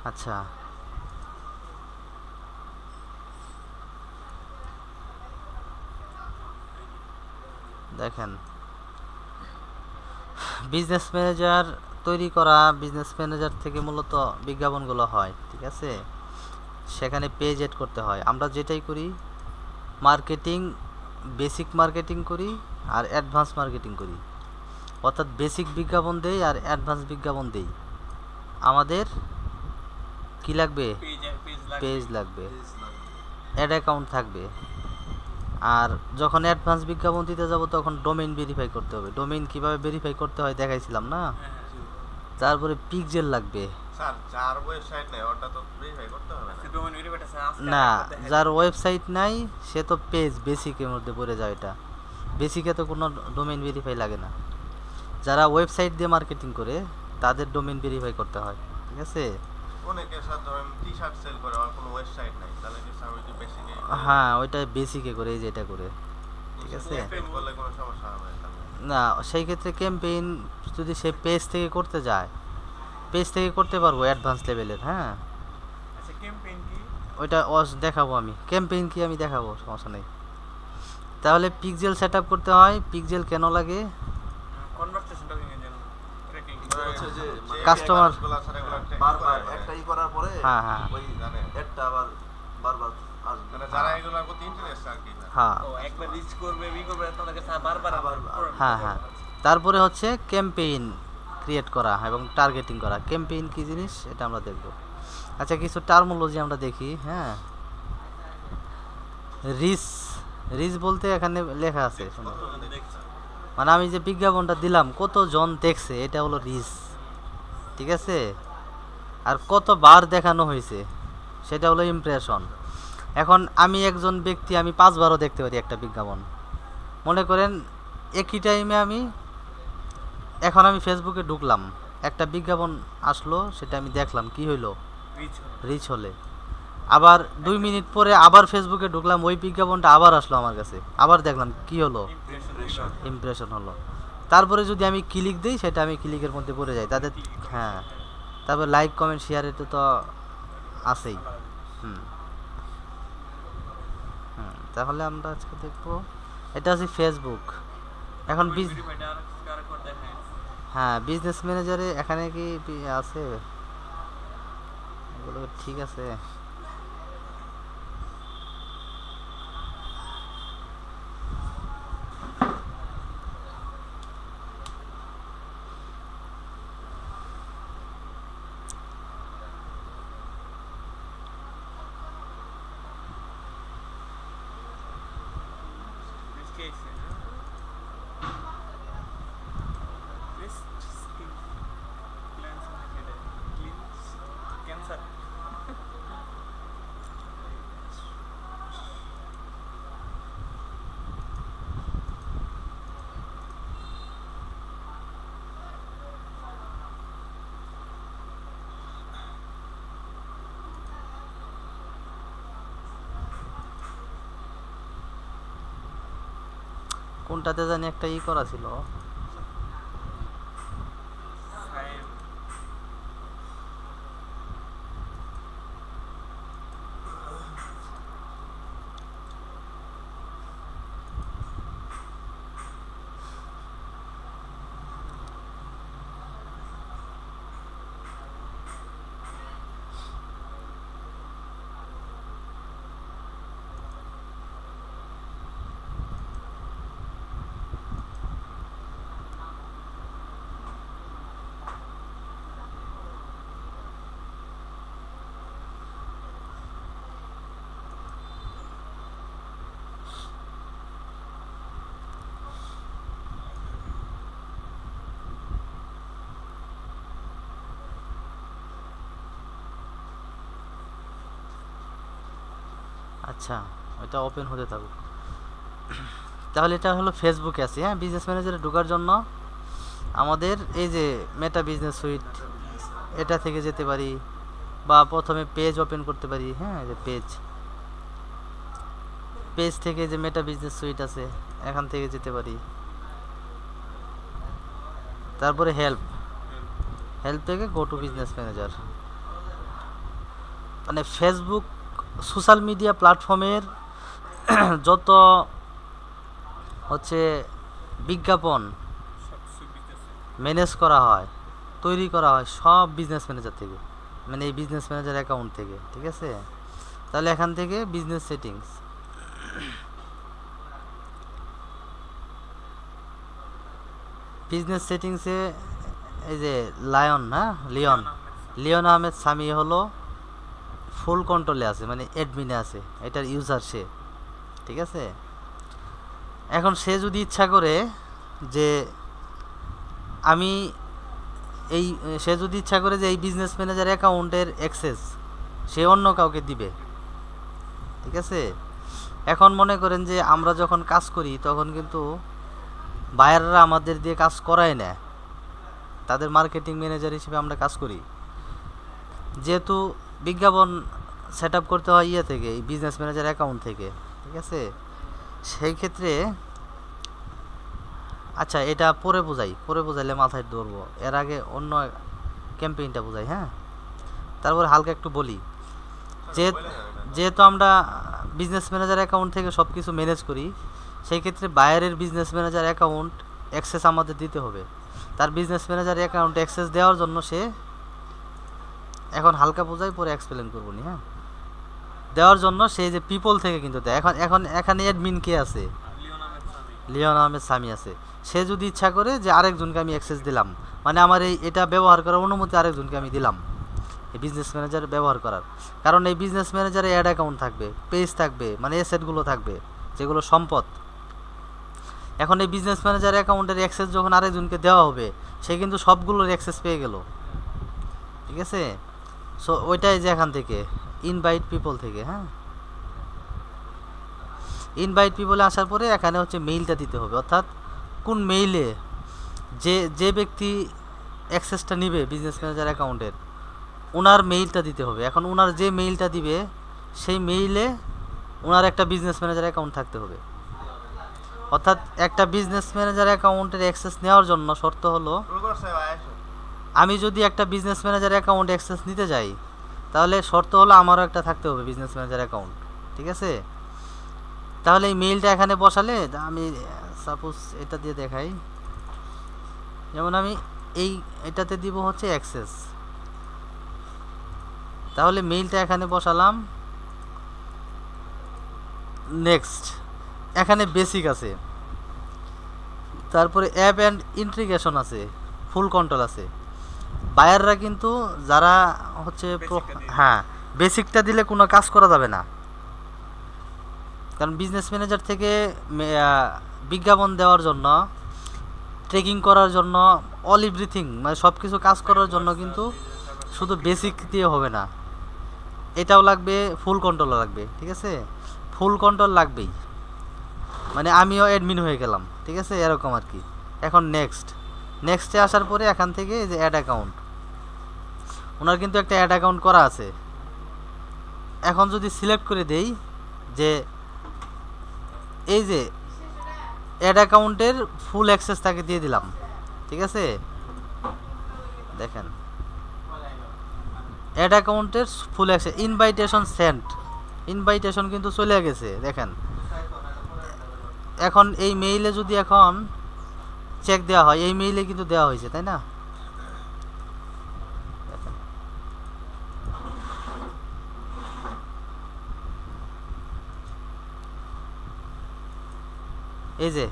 আচ্ছা, দেখেন business manager তৈরি করা, বিজনেস ম্যানেজার থেকে মূলত বিজ্ঞাপনগুলো হয়, ঠিক আছে? সেখানে পেজ এড করতে হয়। আমরা যেটাই করি, মার্কেটিং, বেসিক মার্কেটিং করি আর অ্যাডভান্স মার্কেটিং করি। অর্থাৎ বেসিক বিজ্ঞাপন দেই আর অ্যাডভান্স বিজ্ঞাপন দেই। আমাদের কি লাগবে? পেজ লাগবে, অ্যাড অ্যাকাউন্ট থাকবে। আর যখন অ্যাডভান্স বিজ্ঞাপন দিতে যাব তখন ডোমেইন ভেরিফাই করতে হবে। ডোমেইন কিভাবে ভেরিফাই করতে হয় দেখাইছিলাম না? তারপরে পিক্সেল লাগবে। স্যার যার ওয়েবসাইট নেই ওটা তো ভেরিফাই করতে হবে না, যার ওয়েবসাইট নাই সে তো পেজ বেসিকের মধ্যে পড়ে যায়। এটা বেসিকে তো কোনো ডোমেইন ভেরিফাই লাগে না। যারা ওয়েবসাইট দিয়ে মার্কেটিং করে তাদের ডোমেইন ভেরিফাই করতে হয়, ঠিক আছে? অনেকে স্যার ধরেন টি শার্ট সেল করে আর কোনো ওয়েবসাইট নাই, তাহলে কি স্যার ওই যে বেসিকে হ্যাঁ, ওইটা বেসিকে করে, এই যে এটা করে, ঠিক আছে? করলে কোনো সমস্যা হবে না, সেই ক্ষেত্রে ক্যাম্পেইন যদি সে পেজ থেকে করতে যায়, পেজ থেকে করতে পারবো অ্যাডভান্স লেভেলের। হ্যাঁ, ওইটা দেখাবো আমি। ক্যাম্পেইন কি আমি দেখাবো, সমস্যা নেই। তাহলে পিক্সেল সেট আপ করতে হয়। পিক্সেল কেন লাগে? কাস্টমার, বারবার একটাই করার পরে হ্যাঁ হ্যাঁ ওই একটা আবার বারবার আসবে, মানে যারা এগুলোর প্রতি ইন্টারেস্ট আর কি। হ্যাঁ একবার রিচ করবে করবে তাদেরকে বারবার আবার হ্যাঁ হ্যাঁ। তারপরে হচ্ছে ক্যাম্পেইন ক্রিয়েট করা এবং টার্গেটিং করা। ক্যাম্পেইন কি জিনিস এটা আমরা দেখব। আচ্ছা, কিছু টার্মোলজি আমরা দেখি। হ্যাঁ, রিচ, রিচ বলতে এখানে লেখা আছে, শোনো, মানে আমি যে বিজ্ঞাপনটা দিলাম কতজন দেখছে এটা হলো রিচ, ঠিক আছে? আর কতবার দেখানো হয়েছে সেটা হলো ইমপ্রেশন। এখন আমি একজন ব্যক্তি, আমি 5বারও দেখতে পারি একটা বিজ্ঞাপন। মনে করেন একই টাইমে এখন আমি ফেসবুকে ঢুকলাম, একটা বিজ্ঞাপন আসলো, সেটা আমি দেখলাম, কি হইলো? রিচ হলে। আবার 2 মিনিট পরে আবার ফেসবুকে ঢুকলাম, ওই বিজ্ঞাপনটা আবার আসলো আমার কাছে, আবার দেখলাম, কি হলো? ইমপ্রেশন হলো। তারপরে যদি আমি ক্লিক দিই, সেটা আমি ক্লিকের মধ্যে পড়ে যাই তাদের। হ্যাঁ, তারপর লাইক কমেন্ট শেয়ার, এটা তো আছেই। হুম হুম। তাহলে আমরা আজকে দেখবো, এটা হচ্ছে ফেসবুক। এখন হ্যাঁ, বিজনেস ম্যানেজারে এখানে কি আছে? এগুলো ঠিক আছে? কোনটাতে জানি একটা করা ছিল। আচ্ছা, ওইটা ওপেন হতে থাকুক। তাহলে এটা হলো ফেসবুকে আছে। হ্যাঁ, বিজনেস ম্যানেজারে ঢোকার জন্য আমাদের এই যে মেটা বিজনেস সুইট, এটা থেকে যেতে পারি, বা প্রথমে পেজ ওপেন করতে পারি। হ্যাঁ, যে পেজ, পেজ থেকে যে মেটা বিজনেস সুইট আছে এখান থেকে যেতে পারি। তারপরে হেল্প, হেল্প থেকে গো টু বিজনেস ম্যানেজার। মানে ফেসবুক সোশ্যাল মিডিয়া প্ল্যাটফর্মের যত হচ্ছে বিজ্ঞাপন ম্যানেজ করা হয়, তৈরি করা হয় সব বিজনেস ম্যানেজার থেকে, মানে এই বিজনেস ম্যানেজার অ্যাকাউন্ট থেকে, ঠিক আছে? তাহলে এখান থেকে বিজনেস সেটিংস, বিজনেস সেটিংসে এই যে লিওন আহমেদ সামি হলো ফুল কন্ট্রোলে আছে, মানে অ্যাডমিনে আছে, এটার ইউজার সে, ঠিক আছে? এখন সে যদি ইচ্ছা করে যে আমি সে যদি ইচ্ছা করে যে এই বিজনেস ম্যানেজার অ্যাকাউন্টের অ্যাক্সেস সে অন্য কাউকে দিবে, ঠিক আছে? এখন মনে করেন যে আমরা যখন কাজ করি তখন কিন্তু বায়াররা আমাদের দিয়ে কাজ করায় না, তাদের মার্কেটিং ম্যানেজার হিসেবে আমরা কাজ করি। যেহেতু বিজ্ঞাপন সেট আপ করতে হয় থেকে এই বিজনেস ম্যানেজার অ্যাকাউন্ট থেকে, ঠিক আছে? সেই ক্ষেত্রে আচ্ছা এটা পরে বোঝাইলে মাথায় ধরবো, এর আগে অন্য ক্যাম্পেইনটা বোঝাই। হ্যাঁ, তারপরে হালকা একটু বলি, যেহেতু আমরা বিজনেস ম্যানেজার অ্যাকাউন্ট থেকে সব কিছু ম্যানেজ করি, সেই ক্ষেত্রে বায়ারের বিজনেস ম্যানেজার অ্যাকাউন্ট অ্যাক্সেস আমাদের দিতে হবে। তার বিজনেস ম্যানেজার অ্যাকাউন্ট অ্যাক্সেস দেওয়ার জন্য সে, এখন হালকা বোঝাই পরে এক্সপ্লেন করবো নি, হ্যাঁ, দেওয়ার জন্য সে যে পিপল থেকে কিন্তু দেয়। এখন এখানে অ্যাডমিন কে আছে? লিওন আহমেদ সামি আছে। সে যদি ইচ্ছা করে যে আরেকজনকে আমি অ্যাক্সেস দিলাম, মানে আমার এটা ব্যবহার করার অনুমতি আরেকজনকে আমি দিলাম এই বিজনেস ম্যানেজার ব্যবহার করার, কারণ এই বিজনেস ম্যানেজারে অ্যাড অ্যাকাউন্ট থাকবে, পেজ থাকবে, মানে অ্যাসেটগুলো থাকবে যেগুলো সম্পদ। এখন এই বিজনেস ম্যানেজার অ্যাকাউন্টের অ্যাক্সেস যখন আরেকজনকে দেওয়া হবে, সে কিন্তু সবগুলোর অ্যাক্সেস পেয়ে গেল, ঠিক আছে? সো ওইটাই যে এখান থেকে ইনভাইট পিপল থেকে, হ্যাঁ, ইনভাইট পিপলে আসার পরে এখানে হচ্ছে মেইলটা দিতে হবে, অর্থাৎ কোন মেইলে যে ব্যক্তি অ্যাক্সেসটা নিবে বিজনেস ম্যানেজার অ্যাকাউন্টের, ওনার মেইলটা দিতে হবে। এখন ওনার যে মেইলটা দিবে সেই মেইলে ওনার একটা বিজনেস ম্যানেজার অ্যাকাউন্ট থাকতে হবে। অর্থাৎ একটা বিজনেস ম্যানেজার অ্যাকাউন্টের অ্যাক্সেস নেওয়ার জন্য শর্ত হলো, আমি যদি একটা বিজনেস ম্যানেজার অ্যাকাউন্ট অ্যাক্সেস নিতে যাই, তাহলে শর্ত হলো আমারও একটা থাকতে হবে বিজনেস ম্যানেজার অ্যাকাউন্ট, ঠিক আছে? তাহলে এই মেইলটা এখানে বসালে, আমি সাপোজ এটা দিয়ে দেখাই, যেমন আমি এটাতে দিব হচ্ছে অ্যাক্সেস, তাহলে মেইলটা এখানে বসালাম। নেক্সট, এখানে বেসিক আছে, তারপরে অ্যাপ অ্যান্ড ইন্টিগ্রেশন আছে, ফুল কন্ট্রোল আছে। বায়াররা কিন্তু যারা হচ্ছে হ্যাঁ, বেসিকটা দিলে কোনো কাজ করা যাবে না, কারণ বিজনেস ম্যানেজার থেকে বিজ্ঞাপন দেওয়ার জন্য, ট্রেকিং করার জন্য, অল এভরিথিং, মানে সব কিছু কাজ করার জন্য কিন্তু শুধু বেসিক দিয়ে হবে না, এটাও লাগবে, ফুল কন্ট্রোলও লাগবে, ঠিক আছে? ফুল কন্ট্রোল লাগবেই, মানে আমিও অ্যাডমিন হয়ে গেলাম, ঠিক আছে, এরকম আর কি। এখন নেক্সটে আসার পরে এখান থেকে এই যে অ্যাড অ্যাকাউন্ট, ওনার কিন্তু একটা অ্যাড অ্যাকাউন্ট করা আছে। এখন যদি সিলেক্ট করে দেই যে এই যে অ্যাড অ্যাকাউন্টের ফুল অ্যাক্সেস তাকে দিয়ে দিলাম, ঠিক আছে? দেখেন অ্যাড অ্যাকাউন্টের full access, invitation sent, invitation কিন্তু চলে গেছে, দেখেন। এখন এই মেইলে যদি এখন চেক দেওয়া হয়, এই মেইলে কিন্তু দেওয়া হয়েছে, তাই না? এই যে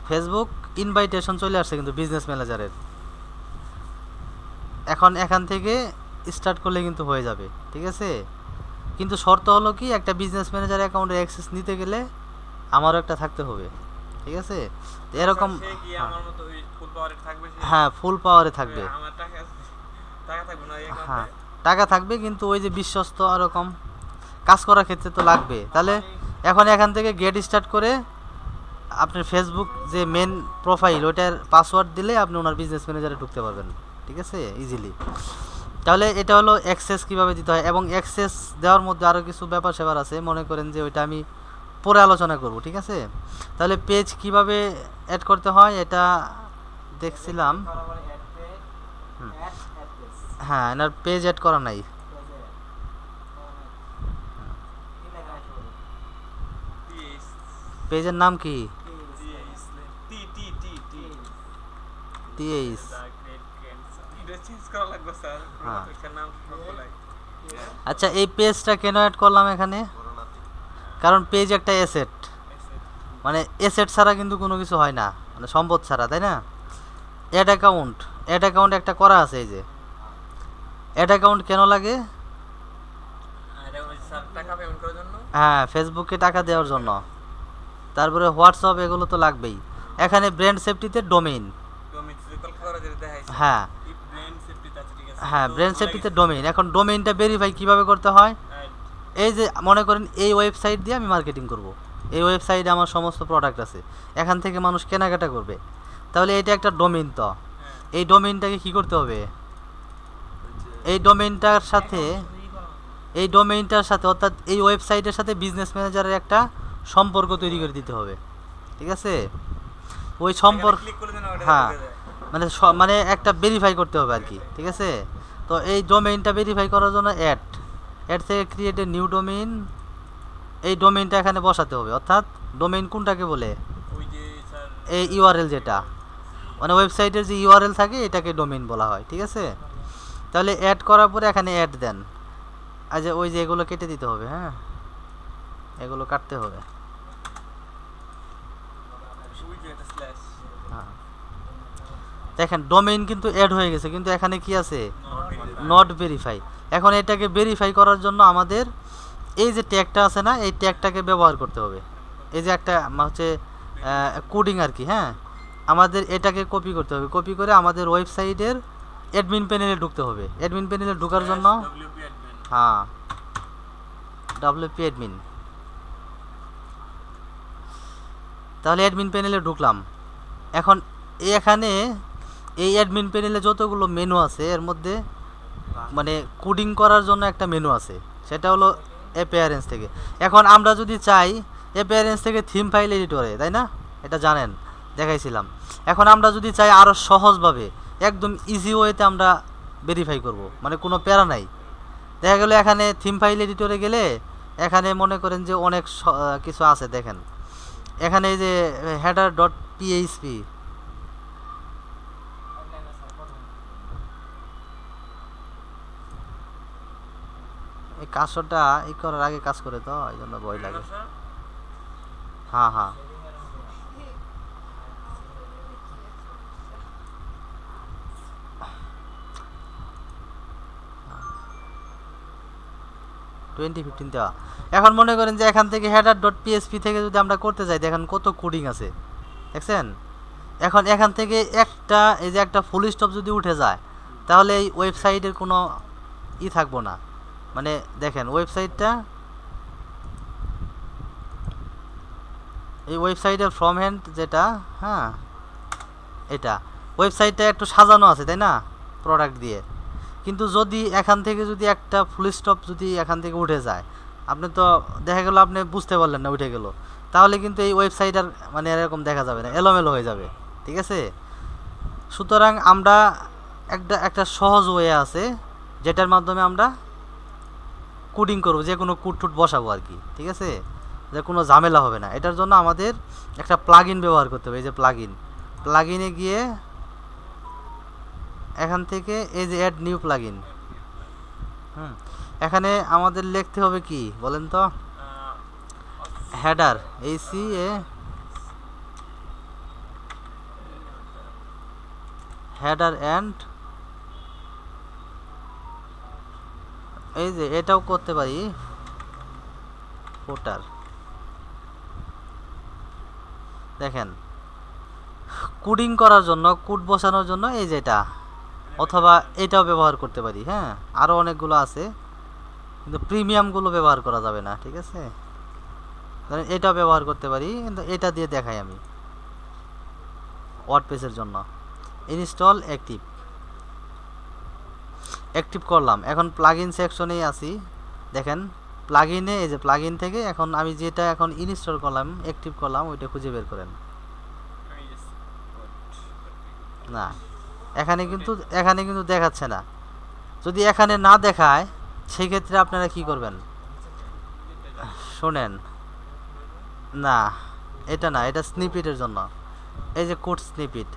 ফেসবুক ইনভাইটেশন চলে আসছে কিন্তু বিজনেস ম্যানেজারের। এখন এখান থেকে স্টার্ট করলে কিন্তু হয়ে যাবে, ঠিক আছে? কিন্তু শর্ত হলো কি, একটা বিজনেস ম্যানেজার অ্যাকাউন্টে অ্যাক্সেস নিতে গেলে আমারও একটা থাকতে হবে, ঠিক আছে? এরকম হ্যাঁ, ফুল পাওয়ারে থাকবে, হ্যাঁ, টাকা থাকবে, কিন্তু ওই যে বিশ্বস্ত এরকম কাজ করার ক্ষেত্রে তো লাগবে। তাহলে এখন এখান থেকে গেট স্টার্ট করে আপনার ফেসবুক যে মেন প্রোফাইল, ওইটার পাসওয়ার্ড দিলে আপনি ওনার বিজনেস ম্যানেজারে ঢুকতে পারবেন, ঠিক আছে, ইজিলি। তাহলে এটা হলো অ্যাক্সেস কীভাবে দিতে হয়, এবং অ্যাক্সেস দেওয়ার মধ্যে আরও কিছু ব্যাপার স্যাপার আছে, মনে করেন যে ওইটা আমি পরে আলোচনা করব, ঠিক আছে? তাহলে পেজ কিভাবে অ্যাড করতে হয় এটা দেখছিলাম। হ্যাঁ, এনার পেজ অ্যাড করা নাই, পেজের নাম কি? টি টি টি টি টিএইচ। এটা চেঞ্জ করা লাগবে স্যার হ্যাঁ। এটার নাম বলাই আচ্ছা, এই পেজটা কেন অ্যাড করলাম এখানে? কারণ পেজ একটা অ্যাসেট, মানে অ্যাসেট ছাড়া কিন্তু কোনো কিছু হয় না, মানে সম্পদ ছাড়া, তাই না? অ্যাড অ্যাকাউন্ট একটা করা আছে। এই যে অ্যাড অ্যাকাউন্ট কেন লাগে? এটা ওই স্যার টাকা পেমেন্ট করার জন্য হ্যাঁ, ফেসবুকে টাকা দেওয়ার জন্য। তারপরে হোয়াটসঅ্যাপ, এগুলো তো লাগবেই। এখানে ব্র্যান্ড সেফটিতে ডোমেইন। ডোমেইন ফিজিক্যাল করা যেটা দেখাইছে হ্যাঁ এই ব্র্যান্ড সেফটি আছে ঠিক আছে হ্যাঁ, ব্র্যান্ড সেফটিতে ডোমেইন। এখন ডোমেইনটা ভেরিফাই কিভাবে করতে হয়? এই যে মনে করেন এই ওয়েবসাইট দিয়ে আমি মার্কেটিং করব, এই ওয়েবসাইটে আমার সমস্ত প্রোডাক্ট আছে, এখান থেকে মানুষ কেনাকাটা করবে, তাহলে এটা একটা ডোমেইন। তো এই ডোমেইনটাকে কি করতে হবে? এই ডোমেইনটার সাথে অর্থাৎ এই ওয়েবসাইটের সাথে বিজনেস ম্যানেজারের একটা সম্পর্ক তৈরি করে দিতে হবে, ঠিক আছে? ওই সম্পর্ক, ক্লিক করে দেন ওটা হ্যাঁ, ঢুকে যায় মানে একটা ভেরিফাই করতে হবে আর কি, ঠিক আছে? তো এই ডোমেইনটা ভেরিফাই করার জন্য অ্যাড থেকে ক্রিয়েট এ নিউ ডোমেইন, এই ডোমেইনটা এখানে বসাতে হবে। অর্থাৎ ডোমেইন কোনটাকে বলে? ওই যে স্যার এই ইউআরএল, যেটা মানে ওয়েবসাইটের যে ইউআরএল থাকে এটাকে ডোমেইন বলা হয়, ঠিক আছে? তাহলে অ্যাড করার পরে এখানে অ্যাড দেন। আচ্ছা, ওই যে এগুলো কেটে দিতে হবে, হ্যাঁ, এগুলো কাটতে হবে। ওই যে এটা স্ল্যাশ হ্যাঁ, দেখেন ডোমেইন কিন্তু অ্যাড হয়ে গেছে, কিন্তু এখানে কি আছে? Not verify. এখন এটাকে ভেরিফাই করার জন্য আমাদের এই যে ট্যাগটা আছে না, এই ট্যাগটাকে ব্যবহার করতে হবে। এই যে একটা হচ্ছে কোডিং আর কি, হ্যাঁ, আমাদের এটাকে কপি করতে হবে। কপি করে আমাদের ওয়েবসাইটের অ্যাডমিন প্যানেলে ঢুকতে হবে। অ্যাডমিন প্যানেলে ঢোকার জন্য ডব্লিউপি অ্যাডমিন হ্যাঁ, ডব্লিউপি অ্যাডমিন। তাহলে অ্যাডমিন প্যানেলে ঢুকলাম। এখন এখানে এই অ্যাডমিন প্যানেলে যতগুলো মেনু আছে এর মধ্যে মানে কোডিং করার জন্য একটা মেনু আছে, সেটা হলো অ্যাপিয়ারেন্স থেকে। এখন আমরা যদি চাই অ্যাপিয়ারেন্স থেকে থিম ফাইল এডিটরে, তাই না? এটা জানেন, দেখাইছিলাম। এখন আমরা যদি চাই আরও সহজভাবে একদম ইজি ওয়েতে আমরা ভেরিফাই করব, মানে কোনো প্যারা নাই। দেখা গেল এখানে থিম ফাইল এডিটরে গেলে এখানে মনে করেন যে অনেক কিছু আছে। দেখেন এখানে এই যে header.php, এই কাজটা এই করার আগে কাজ করে তো এই জন্য ভয় লাগে। হ্যাঁ হ্যাঁ, দেওয়া। এখন মনে করেন যে এখান থেকে header.php থেকে যদি আমরা করতে যাই, দেখেন কত কোডিং আছে, দেখছেন? এখন এখান থেকে একটা এই যে একটা ফুল স্টপ যদি উঠে যায়, তাহলে এই ওয়েবসাইটের কোনো থাকবো না। মানে দেখেন ওয়েবসাইটটা, এই ওয়েবসাইটের ফ্রম হ্যান্ড যেটা, হ্যাঁ, এটা ওয়েবসাইটটা একটু সাজানো আছে, তাই না, প্রোডাক্ট দিয়ে। কিন্তু যদি এখান থেকে যদি একটা ফুল স্টপ যদি এখান থেকে উঠে যায়, আপনি তো দেখা গেল আপনি বুঝতে পারলেন না, উঠে গেল, তাহলে কিন্তু এই ওয়েবসাইট আর মানে এরকম দেখা যাবে না, এলোমেলো হয়ে যাবে, ঠিক আছে? সুতরাং আমরা একটা সহজ ওয়ে আছে যেটার মাধ্যমে আমরা কোডিং করবো, যে কোনো কোড টুট বসাবো আর কি, ঠিক আছে? যে কোনো ঝামেলা হবে না। এটার জন্য আমাদের একটা প্লাগইন ব্যবহার করতে হবে। এই যে প্লাগইনে গিয়ে এখান থেকে এই যে অ্যাড নিউ প্লাগইন, এখানে আমাদের লিখতে হবে কি বলেন তো? হেডার, হেডার অ্যান্ড এই যে এটাও করতে পারি ফুটার। দেখেন কোডিং করার জন্য, কোড বসানোর জন্য এই যেটা, অথবা এটাও ব্যবহার করতে পারি। হ্যাঁ, আরও অনেকগুলো আছে, কিন্তু প্রিমিয়ামগুলো ব্যবহার করা যাবে না, ঠিক আছে? এটাও ব্যবহার করতে পারি, কিন্তু এটা দিয়ে দেখাই আমি ওয়ার্ডপ্রেসের জন্য। ইনস্টল অ্যাক্টিভ করলাম। এখন প্লাগইন সেকশনেই আছি। দেখেন প্লাগইনে, এই যে প্লাগইন থেকে এখন আমি যেটা এখন ইনস্টল করলাম, অ্যাক্টিভ করলাম, ওইটা খুঁজে বের করেন। না, এখানে কিন্তু দেখাচ্ছে না। যদি এখানে না দেখায় সেই ক্ষেত্রে আপনারা কি করবেন? শোনেন, না এটা না, এটা স্নিপেটের জন্য। এই যে কোড স্নিপেট,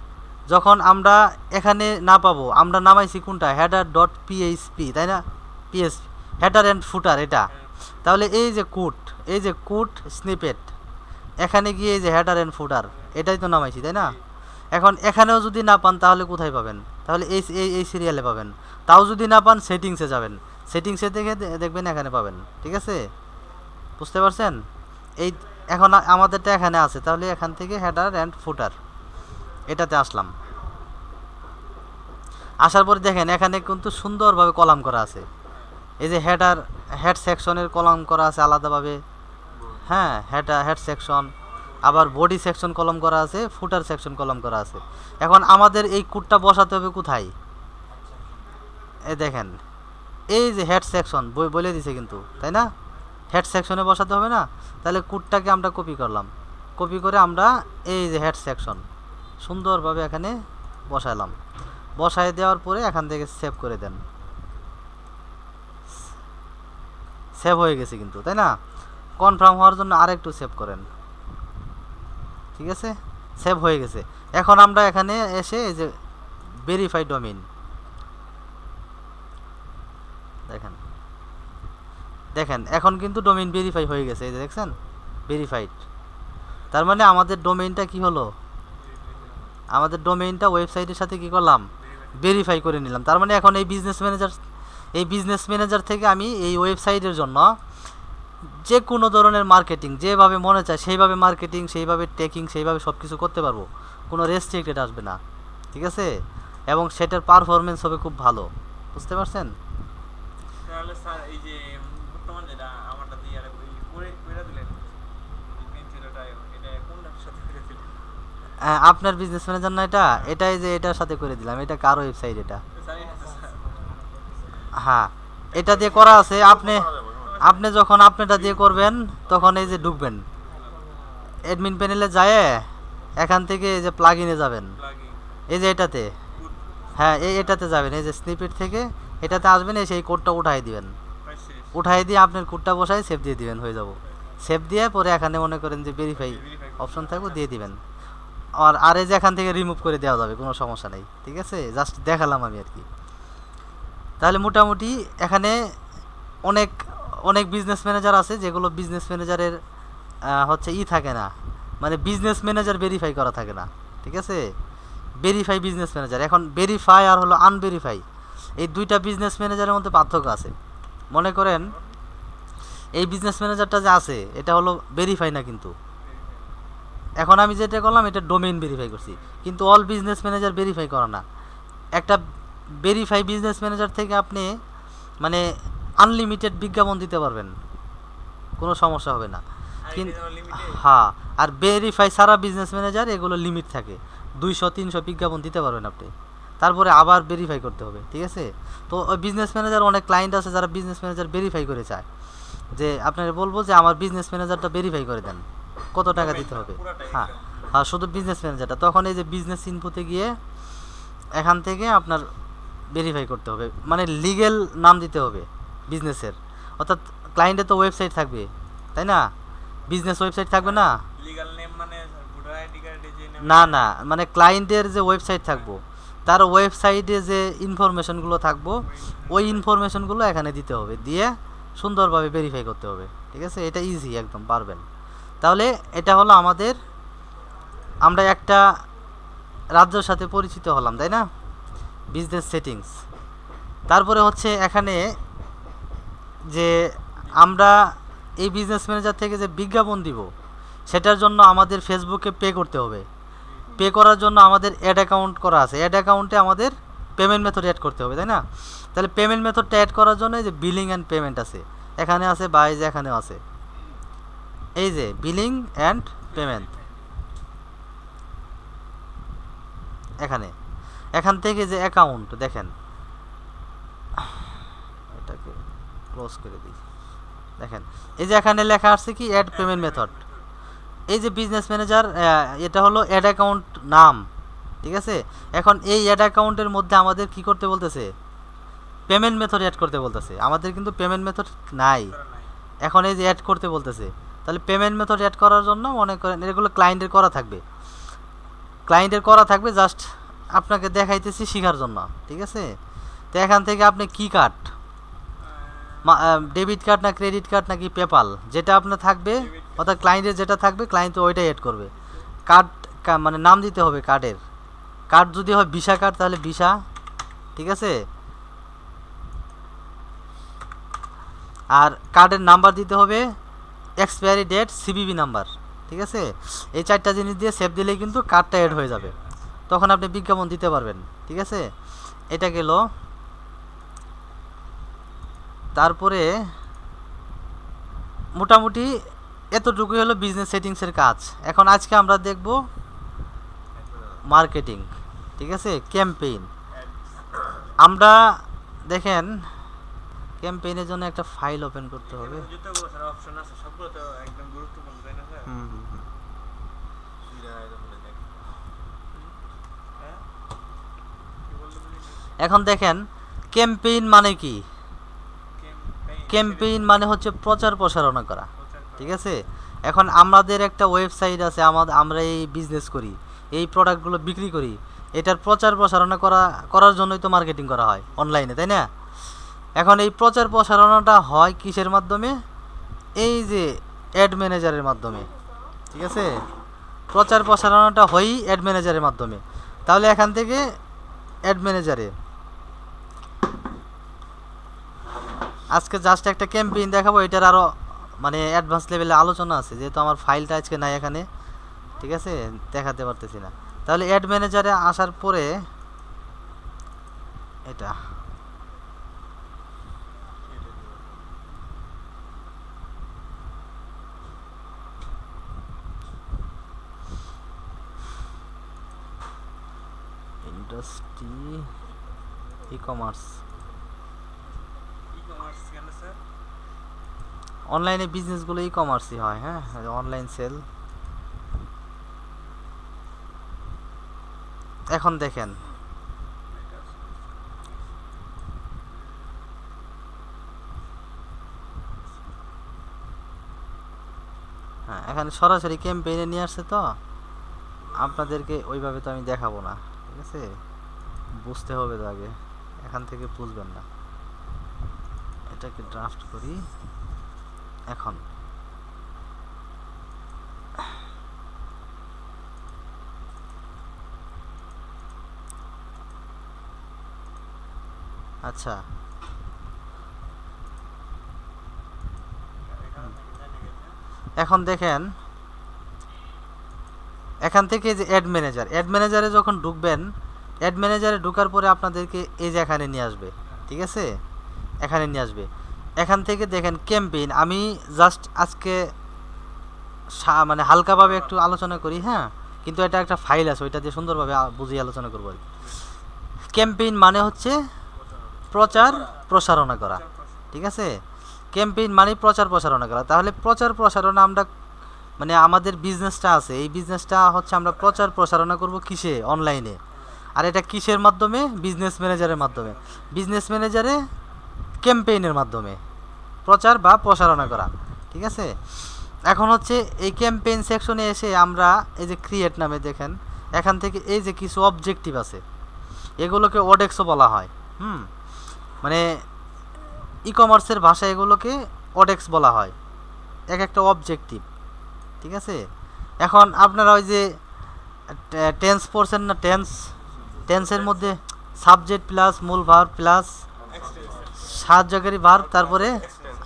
যখন আমরা এখানে না পাবো, আমরা নামাইছি কোনটা, হেডার ডট পিএইচপি, তাই না, পিএসপি হেডার অ্যান্ড ফুটার এটা। তাহলে এই যে কোড স্নিপেট, এখানে গিয়ে এই যে হেডার অ্যান্ড ফুটার, এটাই তো নামাইছি, তাই না। এখন এখানেও যদি না পান তাহলে কোথায় পাবেন, তাহলে এই সিরিয়ালে পাবেন। তাও যদি না পান সেটিংসে যাবেন, সেটিংসে দেখে দেখবেন এখানে পাবেন, ঠিক আছে, বুঝতে পারছেন। এই এখন আমাদেরটা এখানে আছে, তাহলে এখান থেকে হেডার অ্যান্ড ফুটার এটাতে আসলাম। আসার পরে দেখেন এখানে কিন্তু সুন্দরভাবে কলাম করা আছে। এই যে হেড সেকশনের কলাম করা আছে আলাদাভাবে, হ্যাঁ, হেড সেকশন, আবার বডি সেকশন কলম করা আছে, ফুটার সেকশন কলম করা আছে। এখন আমাদের এই কোডটা বসাতে হবে কোথায়, এই দেখেন এই যে হেড সেকশন বলে দিছে কিন্তু, তাই না, হেড সেকশনে বসাতে হবে না। তাহলে কোডটাকে আমরা কপি করলাম, কপি করে আমরা এই যে হেড সেকশন সুন্দরভাবে এখানে বসাইলাম। বসায় দেওয়ার পরে এখান থেকে সেভ করে দেন। সেভ হয়ে গেছে কিন্তু, তাই না। কনফার্ম হওয়ার জন্য আরেকটু সেভ করেন, ঠিক আছে, সেভ হয়ে গেছে। এখন আমরা এখানে এসে এই যে ভেরিফাই ডোমেইন দেখেন এখন কিন্তু ডোমেইন ভেরিফাই হয়ে গেছে, এই যে দেখছেন ভেরিফাইড। তার মানে আমাদের ডোমেইনটা কি হলো, আমাদের ডোমেইনটা ওয়েবসাইটের সাথে কি করলাম, ভেরিফাই করে নিলাম। তার মানে এখন এই বিজনেস ম্যানেজার থেকে আমি এই ওয়েবসাইটের জন্য যে কোনো ধরনের মার্কেটিং যেভাবে মনে চায় সেইভাবে মার্কেটিং, সেইভাবে টেকিং, সেইভাবে সব কিছু করতে পারবো, কোনো রেস্ট্রিক্টেড আসবে না, ঠিক আছে, এবং সেটার পারফরমেন্স হবে খুব ভালো, বুঝতে পারছেন। তাহলে স্যার এই যে বর্তমান যেটা আমারটা দিয়ে আর করে দিলেন পেন্সিলটা, এটা কোনটার সাথে করে দিলেন? আপনার বিজনেস ম্যানেজার না এটা, এটাই যে এটার সাথে করে দিলাম, এটা কার ওয়েবসাইট এটা, স্যার এটা তো স্যার হ্যাঁ এটা দিয়ে করা আছে। আপনি যখন আপনারটা দিয়ে করবেন তখন এই যে ঢুকবেন অ্যাডমিন প্যানেলে যায়, এখান থেকে এই যে প্লাগ ইনে যাবেন, লাগি এই যে এটাতে, হ্যাঁ এটাতে যাবেন, এই যে স্নিপেট থেকে এটাতে আসবেন, এসে এই কোডটা উঠাই দিবেন, উঠাই দিয়ে আপনার কোডটা বসাই সেভ দিয়ে দিবেন, হয়ে যাব। সেভ দিয়ে পরে এখানে মনে করেন যে ভেরিফাই অপশন থাকবে, দিয়ে দিবেন। আর এই যে এখান থেকে রিমুভ করে দেওয়া যাবে, কোনো সমস্যা নেই, ঠিক আছে, জাস্ট দেখালাম আমি আর কি। তাহলে মোটামুটি এখানে অনেক বিজনেস ম্যানেজার আছে যেগুলো বিজনেস ম্যানেজারের হচ্ছে থাকে না, মানে বিজনেস ম্যানেজার ভেরিফাই করা থাকে না, ঠিক আছে, ভেরিফাই বিজনেস ম্যানেজার। এখন ভেরিফাই আর হলো আনভেরিফাই, এই দুইটা বিজনেস ম্যানেজারের মধ্যে পার্থক্য আছে। মনে করেন এই বিজনেস ম্যানেজারটা যে আছে এটা হলো ভেরিফাই না, কিন্তু এখন আমি যেটা করলাম এটা ডোমেইন ভেরিফাই করছি, কিন্তু অল বিজনেস ম্যানেজার ভেরিফাই করা না। একটা ভেরিফাই বিজনেস ম্যানেজার থেকে আপনি মানে আনলিমিটেড বিজ্ঞাপন দিতে পারবেন, কোনো সমস্যা হবে না। হ্যাঁ, আর ভেরিফাই সারা বিজনেস ম্যানেজার এগুলো লিমিট থাকে, 200-300 বিজ্ঞাপন দিতে পারবেন আপনি, তারপরে আবার ভেরিফাই করতে হবে, ঠিক আছে। তো ওই বিজনেস ম্যানেজার অনেক ক্লায়েন্ট আছে যারা বিজনেস ম্যানেজার ভেরিফাই করে চায়, যে আপনারা বলবো যে আমার বিজনেস ম্যানেজারটা ভেরিফাই করে দেন, কত টাকা দিতে হবে, হ্যাঁ হ্যাঁ শুধু বিজনেস ম্যানেজারটা। তখন এই যে বিজনেস ইনফোতে গিয়ে এখান থেকে আপনার ভেরিফাই করতে হবে, মানে লিগ্যাল নাম দিতে হবে বিজনেসের, অর্থাৎ ক্লায়েন্টের তো ওয়েবসাইট থাকবে, তাই না, বিজনেস ওয়েবসাইট থাকবে না, লিগ্যাল নেম মানে ভোটার আইডি কার্ডে যে নেম, না মানে ক্লায়েন্টের যে ওয়েবসাইট থাকবো তার ওয়েবসাইটে যে ইনফরমেশনগুলো থাকবো ওই ইনফরমেশনগুলো এখানে দিতে হবে, দিয়ে সুন্দরভাবে ভেরিফাই করতে হবে, ঠিক আছে, এটা ইজি একদম পারবেন। তাহলে এটা হলো আমরা একটা রাজ্যের সাথে পরিচিত হলাম, তাই না, বিজনেস সেটিংস। তারপরে হচ্ছে এখানে যে আমরা এই বিজনেস ম্যানেজার থেকে যে বিজ্ঞাপন দিব সেটার জন্য আমাদের ফেসবুকে পে করতে হবে। পে করার জন্য আমাদের অ্যাড অ্যাকাউন্ট করা আছে, অ্যাড অ্যাকাউন্টে আমাদের পেমেন্ট মেথড অ্যাড করতে হবে, তাই না। তাহলে পেমেন্ট মেথডটা অ্যাড করার জন্য এই যে বিলিং অ্যান্ড পেমেন্ট আছে, এখানে আছে বা এই যে এখানেও আছে, এই যে বিলিং অ্যান্ড পেমেন্ট, এখান থেকে যে অ্যাকাউন্ট দেখেন, এটাকে ক্লোজ করে দিই, দেখেন এই যে এখানে লেখা আছে কি অ্যাড পেমেন্ট মেথড, এই যে বিজনেস ম্যানেজার এটা হলো অ্যাড অ্যাকাউন্ট নাম, ঠিক আছে। এখন এই অ্যাড অ্যাকাউন্টের মধ্যে আমাদের কি করতে বলতেছে, পেমেন্ট মেথড অ্যাড করতে বলতেছে, আমাদের কিন্তু পেমেন্ট মেথড নাই, এখন এই যে অ্যাড করতে বলতেছে, তাহলে পেমেন্ট মেথড অ্যাড করার জন্য মনে করেন এগুলো ক্লায়েন্টের করা থাকবে, ক্লায়েন্টের করা থাকবে, জাস্ট আপনাকে দেখাইতেছি শেখার জন্য, ঠিক আছে? তো এখান থেকে আপনি কি কার্ড, ডেবিট কার্ড না ক্রেডিট কার্ড নাকি পেপাল, যেটা আপনার থাকবে অর্থাৎ ক্লায়েন্টের যেটা থাকবে ক্লায়েন্ট ওইটাই অ্যাড করবে। কার্ড মানে নাম দিতে হবে কার্ডের, কার্ড যদি হয় ভিসা কার্ড তাহলে ভিসা, ঠিক আছে? আর কার্ডের নাম্বার দিতে হবে, এক্সপায়ারি ডেট, সিবিবি নাম্বার, ঠিক আছে? এই 4টা জিনিস দিয়ে সেভ দিলেই কিন্তু কার্ডটা অ্যাড হয়ে যাবে, তখন আপনি বিজ্ঞাপন দিতে পারবেন, ঠিক আছে? এটা গেল। তারপরে মোটামুটি এতটুকুই হলো বিজনেস সেটিংসের কাজ। এখন আজকে আমরা দেখব মার্কেটিং, ঠিক আছে? ক্যাম্পেইন। আমরা দেখেন ক্যাম্পেইনের জন্য একটা ফাইল ওপেন করতে হবে। যতগুলো স্যার অপশন আছে সবগুলো তো একদম গুরুত্বপূর্ণ, তাই না স্যার? হ্যাঁ কি বলতে বলি? এখন দেখেন ক্যাম্পেইন মানে কি? ক্যাম্পেইন মানে হচ্ছে প্রচার প্রসারণা করা, ঠিক আছে? এখন আমাদের একটা ওয়েবসাইট আছে, আমরা এই বিজনেস করি, এই প্রোডাক্টগুলো বিক্রি করি, এটার প্রচার প্রসারণা করার জন্যই তো মার্কেটিং করা হয় অনলাইনে, তাই না? এখন এই প্রচার প্রসারণাটা হয় কিসের মাধ্যমে? এই যে অ্যাড ম্যানেজারের মাধ্যমে, ঠিক আছে? প্রচার প্রসারণাটা হয়ই অ্যাড ম্যানেজারের মাধ্যমে। তাহলে এখান থেকে অ্যাড ম্যানেজারে আজকে জাস্ট একটা ক্যাম্পেইন দেখাবো, এটার আরও মানে অ্যাডভান্স লেভেলে আলোচনা আছে, যেহেতু আমার ফাইলটা আজকে নাই এখানে, ঠিক আছে? দেখাতে পারতেছি না। তাহলে অ্যাড ম্যানেজারে আসার পরে এটা ইন্ডাস্ট্রি ই-কমার্স, ই-কমার্স কেন স্যার? অনলাইনে বিজনেসগুলো ই-কমার্সই হয়, হ্যাঁ, অনলাইন সেল। এখন দেখেন হ্যাঁ, এখানে সরাসরি ক্যাম্পেইনে নিয়ে আসছে, তো আপনাদেরকে ওইভাবে তো আমি দেখাবো না, ঠিক আছে? বুঝতে হবে তো আগে, এখান থেকে বুঝবেন না। এটাকে ড্রাফট করি এখন। আচ্ছা, এখন দেখেন এখান থেকে যে অ্যাড ম্যানেজারে যখন ঢুকবেন, অ্যাড ম্যানেজারে ঢোকার পরে আপনাদেরকে এই যে এখানে নিয়ে আসবে, ঠিক আছে? এখানে নিয়ে আসবে। এখান থেকে দেখেন ক্যাম্পেইন, আমি জাস্ট আজকে মানে হালকাভাবে একটু আলোচনা করি, হ্যাঁ, কিন্তু এটা একটা ফাইল আছে, ওইটা দিয়ে সুন্দরভাবে বুঝিয়ে আলোচনা করবো আর কি। ক্যাম্পেইন মানে হচ্ছে প্রচার প্রসারণা করা, ঠিক আছে? ক্যাম্পেইন মানে প্রচার প্রসারণা করা। তাহলে প্রচার প্রসারণা আমরা মানে আমাদের বিজনেসটা আছে, এই বিজনেসটা হচ্ছে আমরা প্রচার প্রসারণা করব কিসে? অনলাইনে। আর এটা কিসের মাধ্যমে? বিজনেস ম্যানেজারের মাধ্যমে। বিজনেস ম্যানেজারে ক্যাম্পেইনের মাধ্যমে প্রচার বা প্রসারণা করা, ঠিক আছে? এখন হচ্ছে এই ক্যাম্পেইন সেকশনে এসে আমরা এই যে ক্রিয়েট নামে দেখেন, এখান থেকে এই যে কিছু অবজেক্টিভ আছে, এগুলোকে ওডেক্সও বলা হয়। মানে ই-কমার্সের ভাষায় এগুলোকে ওডেক্স বলা হয়, এক একটা অবজেক্টিভ, ঠিক আছে? এখন আপনারা ওই যে টেন্স পড়ছেন না, টেন্সের মধ্যে সাবজেক্ট প্লাস মূল ভার্ব প্লাস সাহায্যকারী ভার্ব, তারপরে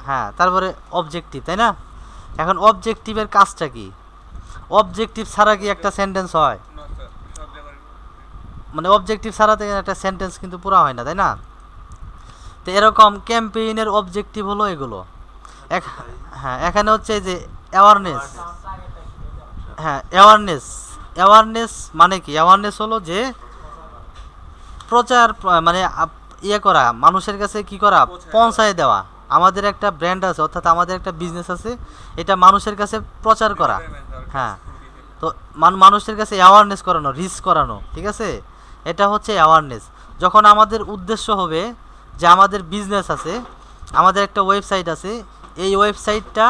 হ্যাঁ, তারপরে অবজেক্টিভ, তাই না? এখন অবজেক্টিভের কাজটা কি? অবজেক্টিভ ছাড়া কি একটা সেন্টেন্স হয়? না স্যার, সব জায়গায় মানে অবজেক্টিভ ছাড়া তো একটা সেন্টেন্স কিন্তু পুরো হয় না, তাই না? তো এরকম ক্যাম্পেইনের অবজেক্টিভ হলো এগুলো। হ্যাঁ, এখানে হচ্ছে যে অ্যাওয়ারনেস, হ্যাঁ, অ্যাওয়ারনেস মানে কি? অ্যাওয়ারনেস হলো যে প্রচার মানে ইয়ে করা, মানুষের কাছে কি করা? পৌঁছায় দেওয়া। আমাদের একটা ব্র্যান্ড আছে, অর্থাৎ আমাদের একটা বিজনেস আছে, এটা মানুষের কাছে প্রচার করা, হ্যাঁ। তো মানুষের কাছে অ্যাওয়ারনেস করানো, রিচ করানো, ঠিক আছে? এটা হচ্ছে অ্যাওয়ারনেস। যখন আমাদের উদ্দেশ্য হবে যে আমাদের বিজনেস আছে, আমাদের একটা ওয়েবসাইট আছে, এই ওয়েবসাইটটা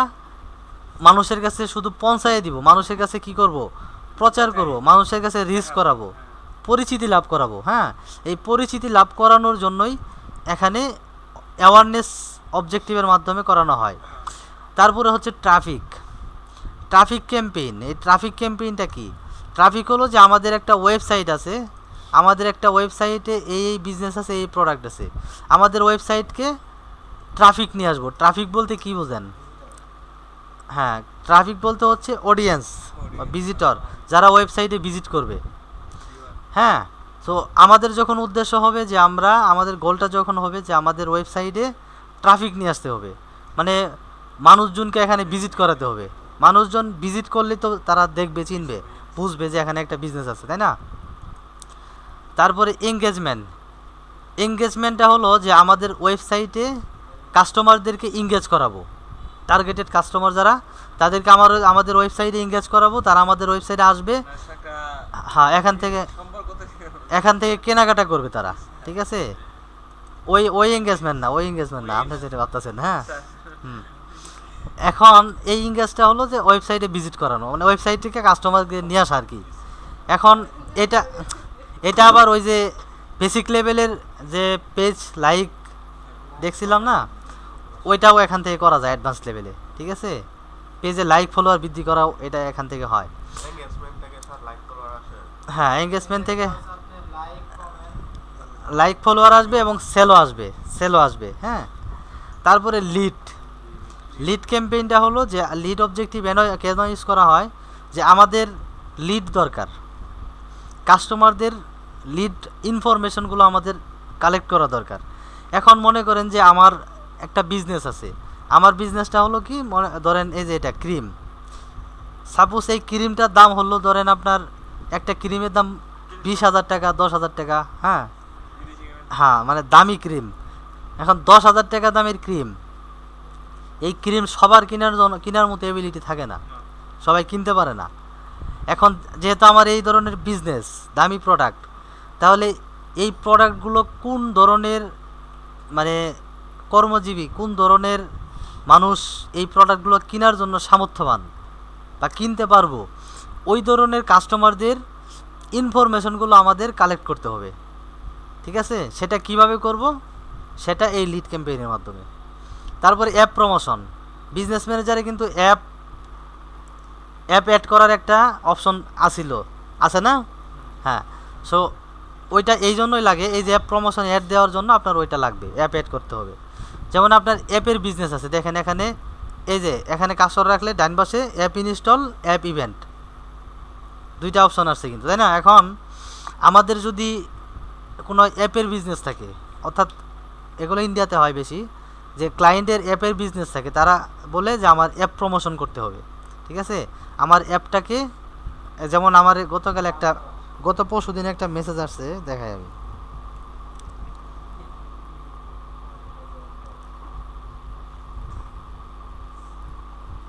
মানুষের কাছে শুধু পৌঁছায় দিব, মানুষের কাছে কি করব, প্রচার করব, মানুষের কাছে রিচ করাবো, পরিচিতি লাভ করাবো। হ্যাঁ, এই পরিচিতি লাভ করানোর জন্যই এখানে অ্যাওয়ারনেস অবজেক্টিভের মাধ্যমে করানো হয়। তারপরে হচ্ছে ট্রাফিক ক্যাম্পেইন। এই ট্রাফিক ক্যাম্পেইনটা কি? ট্রাফিক হলো যে আমাদের একটা ওয়েবসাইট আছে, আমাদের একটা ওয়েবসাইটে এই বিজনেস আছে, এই প্রোডাক্ট আছে, আমাদের ওয়েবসাইটকে ট্রাফিক নিয়ে আসবো। ট্রাফিক বলতে কি বোঝেন? হ্যাঁ, ট্রাফিক বলতে হচ্ছে অডিয়েন্স বা ভিজিটর, যারা ওয়েবসাইটে ভিজিট করবে। হ্যাঁ, তো আমাদের যখন উদ্দেশ্য হবে যে আমাদের গোলটা যখন হবে যে আমাদের ওয়েবসাইটে ট্রাফিক নিয়ে আসতে হবে, মানে মানুষজনকে এখানে ভিজিট করাতে হবে। মানুষজন ভিজিট করলে তো তারা দেখবে, চিনবে, বুঝবে যে এখানে একটা বিজনেস আছে, তাই না? তারপরে এঙ্গেজমেন্টটা হলো যে আমাদের ওয়েবসাইটে কাস্টমারদেরকে এঙ্গেজ করাবো। টার্গেটেড কাস্টমার যারা, তাদেরকে আমাদের ওয়েবসাইটে এঙ্গেজ করাবো, তারা আমাদের ওয়েবসাইটে আসবে। হ্যাঁ, এখান থেকে কেনাকাটা করবে তারা, ঠিক আছে? ওই এঙ্গেজমেন্ট না, আপনি যেটা ভাবতেছেন। হ্যাঁ, এখন এই এঙ্গেজটা হলো যে ওয়েবসাইটে ভিজিট করানো, মানে ওয়েবসাইট থেকে কাস্টমারকে নিয়ে আসা আর কি। এখন এটা আবার ওই যে বেসিক লেভেলের যে পেজ লাইক দেখছিলাম না, ওইটাও এখান থেকে করা যায় অ্যাডভান্স লেভেলে, ঠিক আছে? পেজে লাইক ফলোয়ার বৃদ্ধি করাও এটা এখান থেকে হয়। এঙ্গেজমেন্ট থেকে স্যার লাইক ফলোয়ার আসে। হ্যাঁ, এঙ্গেজমেন্ট থেকে লাইক ফলোয়ার আসবে এবং সেলও আসবে। হ্যাঁ, তারপরে লিড ক্যাম্পেইনটা হলো যে লিড অবজেক্টিভ কেন ইউজ করা হয়, যে আমাদের লিড দরকার, কাস্টমারদের লিড ইনফরমেশনগুলো আমাদের কালেক্ট করা দরকার। এখন মনে করেন যে আমার একটা বিজনেস আছে, আমার বিজনেসটা হলো কি, ধরেন এই যে এটা ক্রিম, সাপোজ এই ক্রিমটার দাম হলো ধরেন আপনার একটা ক্রিমের দাম 20,000 টাকা, 10,000 টাকা। হ্যাঁ, মানে দামি ক্রিম। এখন 10,000 টাকা দামের ক্রিম, এই ক্রিম সবার কেনার মতো এবিলিটি থাকে না, সবাই কিনতে পারে না। এখন যেহেতু আমার এই ধরনের বিজনেস, দামি প্রোডাক্ট, তাহলে এই প্রোডাক্টগুলো কোন ধরনের, মানে কর্মজীবী, কোন ধরনের মানুষ এই প্রোডাক্টগুলো কেনার জন্য সামর্থ্যবান বা কিনতে পারবো, ওই ধরনের কাস্টমারদের ইনফরমেশনগুলো আমাদের কালেক্ট করতে হবে, ঠিক আছে? সেটা কিভাবে করব? সেটা এই লিড ক্যাম্পেইনের মাধ্যমে। তারপরে অ্যাপ প্রমোশন। বিজনেস ম্যানেজারে কিন্তু অ্যাপ অ্যাড করার একটা অপশন আছে না? হ্যাঁ, সো ওইটা এই জন্যই লাগে, এই যে অ্যাপ প্রমোশন অ্যাড দেওয়ার জন্য আপনার ওইটা লাগবে, অ্যাপ অ্যাড করতে হবে। যেমন আপনার অ্যাপের বিজনেস আছে, দেখেন এখানে এই যে এখানে কার্সর রাখলে ডান পাশে অ্যাপ ইনস্টল, অ্যাপ ইভেন্ট, দুইটা অপশন আছে কিন্তু, তাই না? এখন আমাদের যদি কোনো অ্যাপের বিজনেস থাকে, অর্থাৎ এগুলো ইন্ডিয়াতে হয় বেশি, যে ক্লায়েন্টের অ্যাপের বিজনেস থাকে, তারা বলে যে আমার অ্যাপ প্রমোশন করতে হবে, ঠিক আছে? আমার অ্যাপটাকে, যেমন আমার গত পরশু দিন একটা মেসেজ আসছে, দেখাই আমি।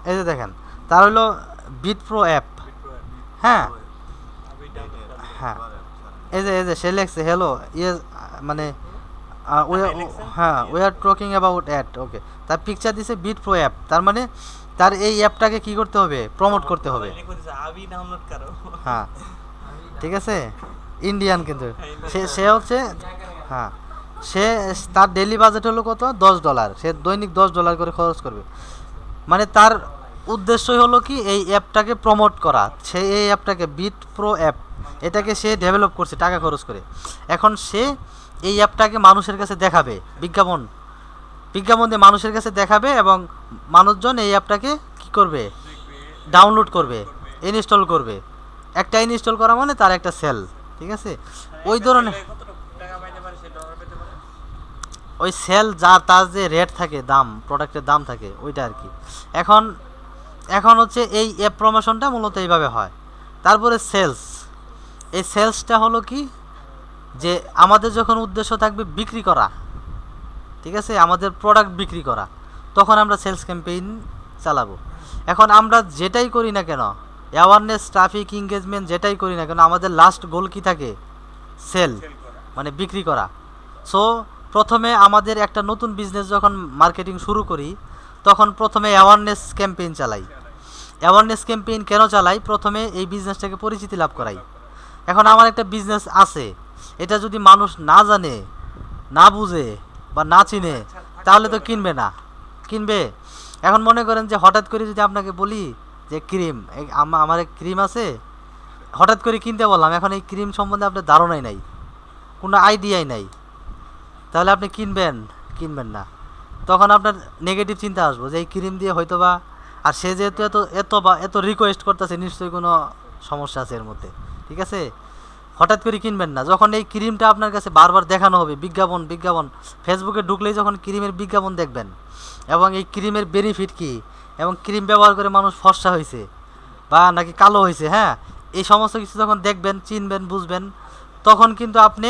এই যে দেখেন, তার হলো বিট প্রো অ্যাপ। হ্যাঁ, এই যে সে লেখছে হ্যালো মানে we are talking about ad, okay. তার পিকচার দিছে বিট প্রো অ্যাপ, তার মানে তার এই অ্যাপটাকে কি করতে হবে? প্রমোট করতে হবে। হ্যাঁ, ঠিক আছে, ইন্ডিয়ান কিন্তু সে হচ্ছে, হ্যাঁ, তার ডেইলি বাজেট হলো কত? $10। সে দৈনিক $10 করে খরচ করবে। মানে তার উদ্দেশ্যই হলো কি, এই অ্যাপটাকে প্রমোট করা। সে এই অ্যাপটাকে বিট প্রো অ্যাপ, এটাকে সে ডেভেলপ করছে টাকা খরচ করে। এখন সে এই অ্যাপটাকে মানুষের কাছে দেখাবে, বিজ্ঞাপন দিয়ে মানুষের কাছে দেখাবে, এবং মানুষজন এই অ্যাপটাকে কি করবে? ডাউনলোড করবে, ইনস্টল করবে। একটা ইনস্টল করা মানে তার একটা সেল, ঠিক আছে? ওই ধরনের ওই সেল তার যে রেট থাকে, দাম, প্রোডাক্টের দাম থাকে, ওইটা আর কি। এখন হচ্ছে এই অ্যাপ প্রমোশনটা মূলত এইভাবে হয়। তারপরে এই সেলসটা হলো কি, যে আমাদের যখন উদ্দেশ্য থাকবে বিক্রি করা, ঠিক আছে, আমাদের প্রোডাক্ট বিক্রি করা, তখন আমরা সেলস ক্যাম্পেইন চালাবো। এখন আমরা যেটাই করি না কেন, অ্যাওয়ারনেস, ট্রাফিক, এঙ্গেজমেন্ট যেটাই করি না কেন, আমাদের লাস্ট গোল কি থাকে? সেল, মানে বিক্রি করা। সো প্রথমে আমাদের একটা নতুন বিজনেস যখন মার্কেটিং শুরু করি, তখন প্রথমে অ্যাওয়ারনেস ক্যাম্পেইন চালাই। অ্যাওয়ারনেস ক্যাম্পেইন কেন চালাই? প্রথমে এই বিজনেসটাকে পরিচিতি লাভ করাই। এখন আমার একটা বিজনেস আছে, এটা যদি মানুষ না জানে, না বুঝে বা না চিনে, তাহলে তো কিনবে না। কিনবে? এখন মনে করেন যে হঠাৎ করে যদি আপনাকে বলি যে ক্রিম, আমার এক ক্রিম আছে, হঠাৎ করে কিনতে বললাম, এখন এই ক্রিম সম্বন্ধে আপনার ধারণাই নাই, কোনো আইডিয়াই নাই, তাহলে আপনি কিনবেন? কিনবেন না। তখন আপনার নেগেটিভ চিন্তা আসবো যে এই ক্রিম দিয়ে হয়তো বা, আর সে যেহেতু এত রিকোয়েস্ট করতেছে, নিশ্চয়ই কোনো সমস্যা আছে এর মধ্যে, ঠিক আছে? হঠাৎ করে কিনবেন না। যখন এই ক্রিমটা আপনার কাছে বারবার দেখানো হবে, বিজ্ঞাপন ফেসবুকে ঢুকলেই যখন ক্রিমের বিজ্ঞাপন দেখবেন, এবং এই ক্রিমের বেনিফিট কী, এবং ক্রিম ব্যবহার করে মানুষ ফর্সা হয়েছে বা নাকি কালো হয়েছে, হ্যাঁ, এই সমস্ত কিছু যখন দেখবেন, চিনবেন, বুঝবেন, তখন কিন্তু আপনি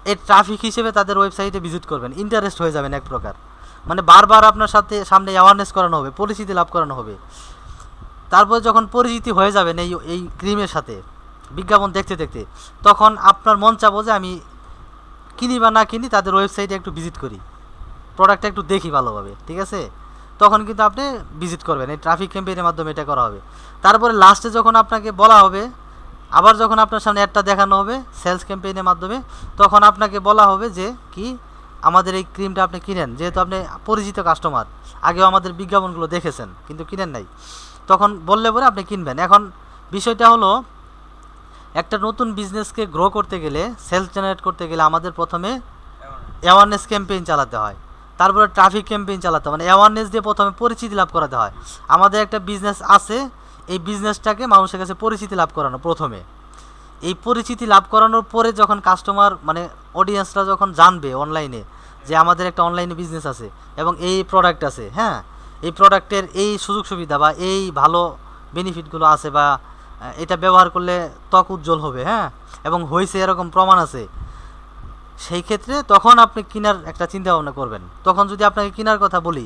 এই ট্রাফিক হিসেবে তাদের ওয়েবসাইটে ভিজিট করবেন, ইন্টারেস্ট হয়ে যাবেন এক প্রকার। মানে বারবার আপনার সামনে অ্যাওয়ারনেস করানো হবে, পরিচিতি লাভ করানো হবে। তারপর যখন পরিচিতি হয়ে যাবেন এই ক্রিমের সাথে বিজ্ঞাপন দেখতে দেখতে, তখন আপনার মন চাবো যে আমি কিনি বা না কিনি, তাদের ওয়েবসাইটে একটু ভিজিট করি, প্রোডাক্টটা একটু দেখি ভালোভাবে, ঠিক আছে? তখন কিন্তু আপনি ভিজিট করবেন। এই ট্রাফিক ক্যাম্পেইনের মাধ্যমে এটা করা হবে। তারপরে লাস্টে যখন আপনাকে বলা হবে, আবার যখন আপনার সামনে অ্যাডটা দেখানো হবে সেলস ক্যাম্পেইনের মাধ্যমে, তখন আপনাকে বলা হবে যে কি, আমাদের এই ক্রিমটা আপনি কিনেন, যেহেতু আপনি পরিচিত কাস্টমার, আগেও আমাদের বিজ্ঞাপনগুলো দেখেছেন কিন্তু কিনেন নাই, তখন বললে পরে আপনি কিনবেন। এখন বিষয়টা হলো, একটা নতুন বিজনেসকে গ্রো করতে গেলে, সেলস জেনারেট করতে গেলে আমাদের প্রথমে অ্যাওয়ারনেস ক্যাম্পেইন চালাতে হয়, তারপরে ট্রাফিক ক্যাম্পেইন চালাতে হয়। মানে অ্যাওয়ারনেস দিয়ে প্রথমে পরিচিতি লাভ করাতে হয়। আমাদের একটা বিজনেস আছে, এই বিজনেসটাকে মানুষের কাছে পরিচিতি লাভ করানো প্রথমে। এই পরিচিতি লাভ করানোর পরে যখন কাস্টমার, মানে অডিয়েন্সরা যখন জানবে অনলাইনে যে আমাদের একটা অনলাইনে বিজনেস আছে এবং এই প্রোডাক্ট আছে, হ্যাঁ, এই প্রোডাক্টের এই সুযোগ সুবিধা বা এই ভালো বেনিফিটগুলো আছে, বা এটা ব্যবহার করলে ত্বক উজ্জ্বল হবে, হ্যাঁ, এবং হয়েছে এরকম প্রমাণ আছে, সেই ক্ষেত্রে তখন আপনি কেনার একটা চিন্তা ভাবনা করবেন। তখন যদি আপনাকে কেনার কথা বলি,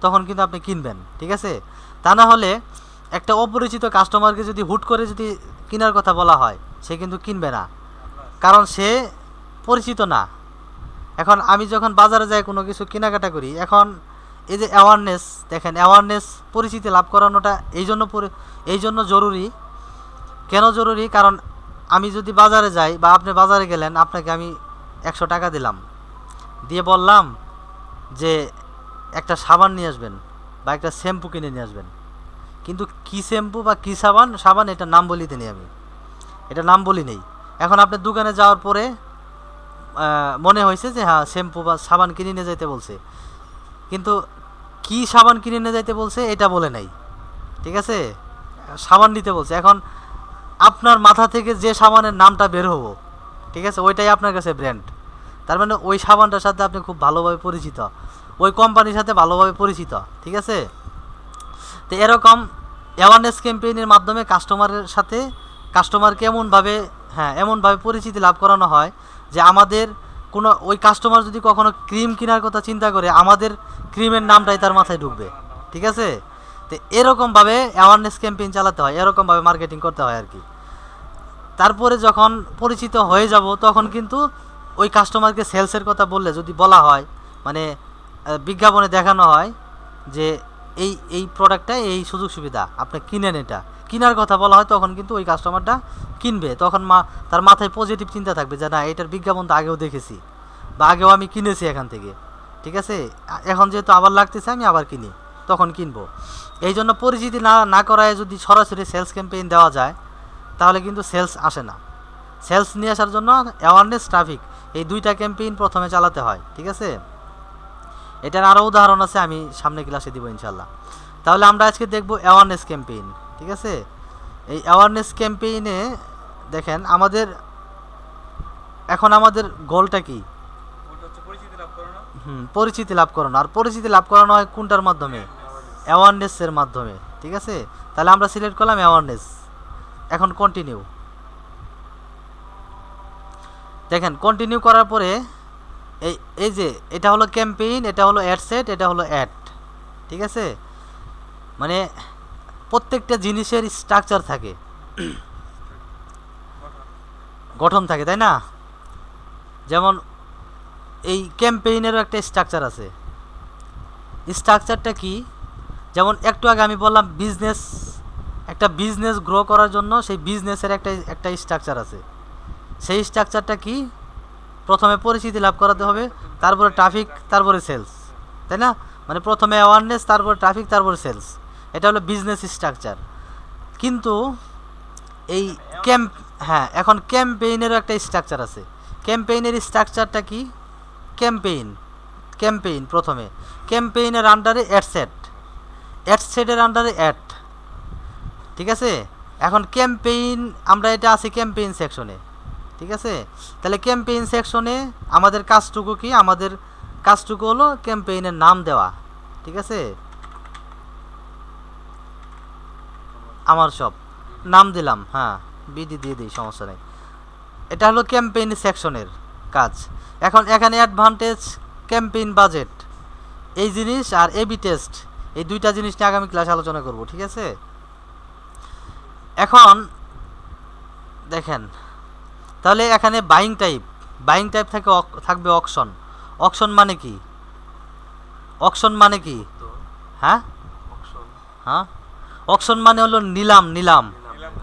তখন কিন্তু আপনি কিনবেন, ঠিক আছে? তা না হলে একটা অপরিচিত কাস্টমারকে যদি হুট করে যদি কেনার কথা বলা হয়, সে কিন্তু কিনবে না, কারণ সে পরিচিত না। এখন আমি যখন বাজারে যাই কোনো কিছু কেনাকাটা করি, এখন এই যে অ্যাওয়ারনেস, দেখেন অ্যাওয়ারনেস পরিচিতি লাভ করানোটা এই জন্য জরুরি। কেন জরুরি? কারণ আমি যদি বাজারে যাই বা আপনি বাজারে গেলেন, আপনাকে আমি 100 টাকা দিলাম, দিয়ে বললাম যে একটা সাবান নিয়ে আসবেন বা একটা শ্যাম্পু কিনে নিয়ে আসবেন, কিন্তু কী শ্যাম্পু বা কী সাবান এটা নাম বলিতে নেই, আমি এটা নাম বলি নেই। এখন আপনি দোকানে যাওয়ার পরে মনে হয়েছে যে হ্যাঁ শ্যাম্পু বা সাবান কিনে নিয়ে যাইতে বলছে, কিন্তু কী সাবান কিনে নিয়ে যাইতে বলছে এটা বলে নাই, ঠিক আছে? সাবান নিতে বলছে। এখন আপনার মাথা থেকে যে সাবানের নামটা বের হবো, ঠিক আছে, ওইটাই আপনার কাছে ব্র্যান্ড। তার মানে ওই সাবানটার সাথে আপনি খুব ভালোভাবে পরিচিত, ওই কোম্পানির সাথে ভালোভাবে পরিচিত, ঠিক আছে? তো এরকম অ্যাওয়ারনেস ক্যাম্পেইনের মাধ্যমে কাস্টমারকে এমনভাবে পরিচিতি লাভ করানো হয় যে আমাদের কোনো ওই কাস্টমার যদি কখনো ক্রিম কেনার কথা চিন্তা করে, আমাদের ক্রিমের নামটাই তার মাথায় ঢুকবে, ঠিক আছে? তো এরকমভাবে অ্যাওয়ারনেস ক্যাম্পেইন চালাতে হয়, এরকমভাবে মার্কেটিং করতে হয় আর কি। তারপরে যখন পরিচিত হয়ে যাব, তখন কিন্তু ওই কাস্টমারকে সেলসের কথা বললে, যদি বলা হয়, মানে বিজ্ঞাপনে দেখানো হয় যে এই প্রোডাক্টটা এই সুযোগ সুবিধা, আপনি কিনেন, এটা কেনার কথা বলা হয়, তখন কিন্তু ওই কাস্টমারটা কিনবে। তখন তার মাথায় পজিটিভ চিন্তা থাকবে যে না, এটার বিজ্ঞাপন তো আগেও দেখেছি বা আগেও আমি কিনেছি এখান থেকে, ঠিক আছে, এখন যেহেতু আবার লাগতেছে আমি আবার কিনি, তখন কিনবো। এই জন্য পরিচিতি না করায় যদি সরাসরি সেলস ক্যাম্পেইন দেওয়া যায়, তাহলে কিন্তু সেলস আসে না। সেলস নিয়ে আসার জন্য অ্যাওয়ারনেস, ট্রাফিক, এই দুইটা ক্যাম্পেইন প্রথমে চালাতে হয়, ঠিক আছে? এটার আরও উদাহরণ আছে, আমি সামনে ক্লাসে দিব ইনশাল্লাহ। তাহলে আমরা আজকে দেখব অ্যাওয়ারনেস ক্যাম্পেইন, ঠিক আছে? এই অ্যাওয়ারনেস ক্যাম্পেইনে দেখেন আমাদের গোলটা কি? পরিচিতি লাভ করানো। আর পরিচিতি লাভ করানো হয় কোনটার মাধ্যমে? অ্যাওয়ারনেসের মাধ্যমে, ঠিক আছে? তাহলে আমরা সিলেক্ট করলাম অ্যাওয়ারনেস। এখন কন্টিনিউ। দেখেন কন্টিনিউ করার পরে এই যে এটা হলো ক্যাম্পেইন, এটা হলো অ্যাড সেট, এটা হলো অ্যাড, ঠিক আছে? মানে প্রত্যেকটা জিনিসের স্ট্রাকচার থাকে, গঠন থাকে, তাই না? যেমন এই ক্যাম্পেইনেরও একটা স্ট্রাকচার আছে। স্ট্রাকচারটা কি? যেমন একটু আগে আমি বললাম বিজনেস একটা বিজনেস গ্রো করার জন্য সেই বিজনেসের একটা স্ট্রাকচার আছে। সেই স্ট্রাকচারটা কি? প্রথমে পরিচিতি লাভ করাতে হবে, তারপরে ট্রাফিক, তারপরে সেলস, তাই না? মানে প্রথমে অ্যাওয়ারনেস, তারপরে ট্রাফিক, তারপরে সেলস। এটা হলো বিজনেস স্ট্রাকচার। কিন্তু এই হ্যাঁ, এখন ক্যাম্পেইনেরও একটা স্ট্রাকচার আছে। ক্যাম্পেইনের স্ট্রাকচারটা কি? ক্যাম্পেইন প্রথমে ক্যাম্পেইনের আন্ডারে অ্যাডসেটের আন্ডারে অ্যাড, ঠিক আছে? এখন ক্যাম্পেইন আমরা এটা আছে ক্যাম্পেইন সেকশনে, ঠিক আছে? তাহলে ক্যাম্পেইন সেকশনে আমাদের কাজটুকু কি? আমাদের কাজটুকু হলো ক্যাম্পেইনের নাম দেওয়া, ঠিক আছে? আমার সব নাম দিলাম, হ্যাঁ বিডি দিয়ে দিই, সমস্যা নেই। এটা হলো ক্যাম্পেইন সেকশনের কাজ। এখন এখানে অ্যাডভান্টেজ, ক্যাম্পেইন বাজেট, এই জিনিস আর এবি টেস্ট, এই দুইটা জিনিস নিয়ে আগামী ক্লাসে আলোচনা করব, ঠিক আছে? এখন দেখেন, তাহলে এখানে বাইং টাইপ থাকবে অকশন মানে কি? হ্যাঁ হ্যাঁ, অকশন মানে হলো নিলাম। নিলাম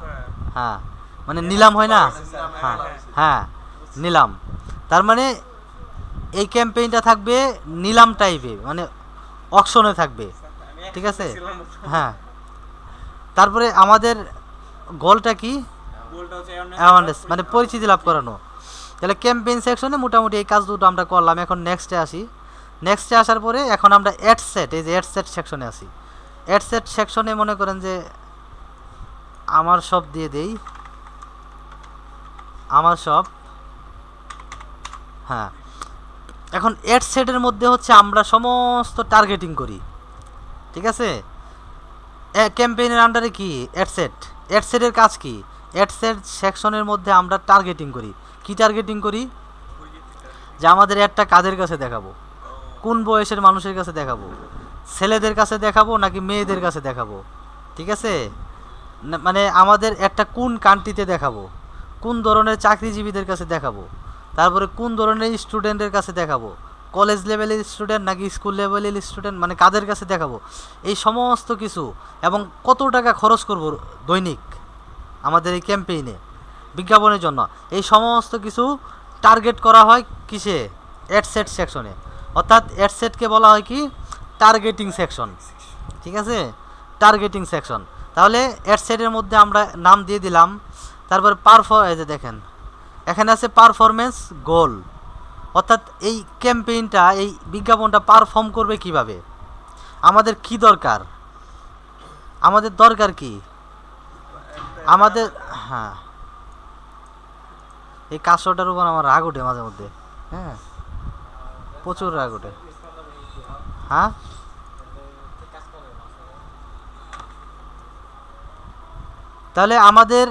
করা। হ্যাঁ, মানে নিলাম হয় না? হ্যাঁ হ্যাঁ, নিলাম। তার মানে এই ক্যাম্পেইনটা থাকবে নিলাম টাইপে, মানে অকশনে থাকবে, আমি ঠিক আছে? ছিলাম না তো। হ্যাঁ, তারপরে আমাদের গোলটা কি? গোলটা হচ্ছে অ্যাওয়ারনেস, মানে পরিচিতি লাভ করানো। তাহলে ক্যাম্পেইন সেকশনে মোটামুটি এই কাজ দুটো আমরা করলাম। এখন নেক্সটে আসি। নেক্সটে আসার পরে এখন আমরা অ্যাডসেট, এই যে অ্যাডসেট সেকশনে আসি। অ্যাডসেট সেকশনে মনে করেন যে আমার সব দিয়ে দেই, আমার সব, হ্যাঁ। এখন অ্যাডসেটের মধ্যে হচ্ছে আমরা সমস্ত টার্গেটিং করি, ঠিক আছে? ক্যাম্পেইনের আন্ডারে কি? অ্যাডসেটের কাজ কি? অ্যাডসেট সেকশনের মধ্যে আমরা টার্গেটিং করি। কি টার্গেটিং করি? যে আমাদের অ্যাডটা কাদের কাছে দেখাবো, কোন বয়সের মানুষের কাছে দেখাবো, ছেলেদের কাছে দেখাবো নাকি মেয়েদের কাছে দেখাবো, ঠিক আছে? মানে আমাদের একটা কোন কান্ট্রিতে দেখাবো, কোন ধরনের চাকরিজীবীদের কাছে দেখাবো, তারপরে কোন ধরনের স্টুডেন্টের কাছে দেখাবো, কলেজ লেভেলের স্টুডেন্ট নাকি স্কুল লেভেলের স্টুডেন্ট, মানে কাদের কাছে দেখাবো, এই সমস্ত কিছু, এবং কত টাকা খরচ করব দৈনিক আমাদের এই ক্যাম্পেইনে বিজ্ঞাপনের জন্য, এই সমস্ত কিছু টার্গেট করা হয় কিসে? অ্যাডসেট সেকশনে। অর্থাৎ অ্যাডসেটকে বলা হয় কি? টার্গেটিং সেকশন, ঠিক আছে? Targeting section. তাহলে অ্যাডসেটের মধ্যে আমরা নাম দিয়ে দিলাম। তারপরে এই যে দেখেন এখানে আছে পারফরমেন্স গোল, অর্থাৎ এই ক্যাম্পেইনটা, এই বিজ্ঞাপনটা পারফর্ম করবে কিভাবে, আমাদের কি দরকার, আমাদের দরকার কি, আমাদের, হ্যাঁ, এই কাজটার উপর আমার রাগ ওঠে মাঝে মধ্যে, হ্যাঁ প্রচুর রাগ ওঠে। হ্যাঁ, তাহলে আমাদের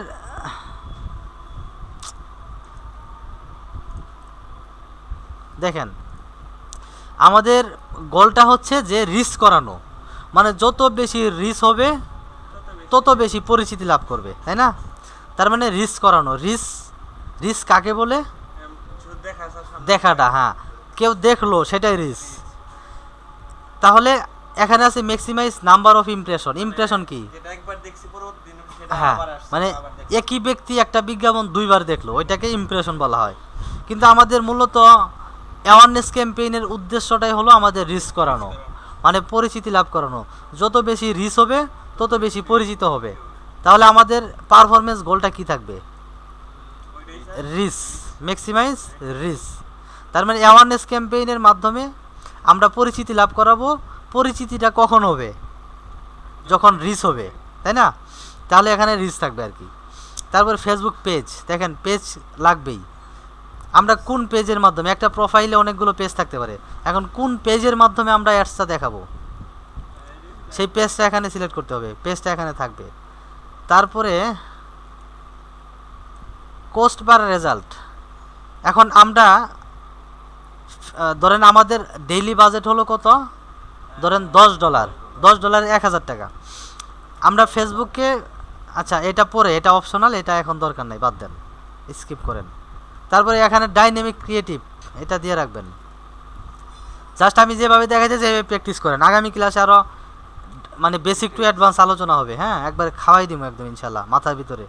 দেখেন, আমাদের গোলটা হচ্ছে যে রিস্ক করানো, মানে যত বেশি রিস্ক হবে তত বেশি পরিচিতি লাভ করবে, তাই না? তার মানে রিস্ক করানো। রিস্ক কাকে বলে? শুধু দেখাটা, হ্যাঁ, কেউ দেখলো সেটাই রিস্ক। তাহলে এখানে আছে ম্যাক্সিমাইজ নাম্বার অফ ইমপ্রেশন কি? যেটা একবার দেখছি পরবর্তী দিন সেটা হ্যাঁ, আবার আসছে, মানে আবার দেখছি। একই ব্যক্তি একটা বিজ্ঞাপন দুইবার দেখলো, ওইটাকে ইমপ্রেশন বলা হয়। কিন্তু আমাদের মূলত অ্যাওয়ারনেস ক্যাম্পেইনের উদ্দেশ্যটাই হলো আমাদের রিস্ক করানো, মানে পরিচিতি লাভ করানো। যত বেশি রিস্ক হবে তত বেশি পরিচিত হবে। তাহলে আমাদের পারফরমেন্স গোলটা কি থাকবে? ওইটাই স্যার। Risk, maximise risk. তার মানে অ্যাওয়ারনেস ক্যাম্পেইনের মাধ্যমে আমরা পরিচিতি লাভ করাবো। পরিচিতিটা কখন হবে? যখন রিচ হবে, তাই না? তাহলে এখানে রিচ থাকবে আর কি। তারপর ফেসবুক পেজ, দেখেন পেজ লাগবেই। আমরা কোন পেজের মাধ্যমে, একটা প্রোফাইলে অনেকগুলো পেজ থাকতে পারে, এখন কোন পেজের মাধ্যমে আমরা অ্যাডসটা দেখাবো, সেই পেজটা এখানে সিলেক্ট করতে হবে, পেজটা এখানে থাকবে। তারপরে কোস্ট বার রেজাল্ট। এখন আমরা ধরেন আমাদের ডেইলি বাজেট হলো কত? ধরেন $10, $10 1000 টাকা। আমরা ফেসবুককে, আচ্ছা এটা পরে, এটা অপশনাল, এটা এখন দরকার নাই, বাদ দেন, স্কিপ করেন। তারপরে এখানে ডাইনামিক ক্রিয়েটিভ, এটা দিয়ে রাখবেন। জাস্ট আমি যেভাবে দেখাচ্ছি সেভাবে প্র্যাকটিস করেন। আগামী ক্লাসে আরও মানে বেসিক টু অ্যাডভান্স আলোচনা হবে, হ্যাঁ, একবারে খাওয়াই দিব একদম ইনশাল্লাহ, মাথার ভিতরে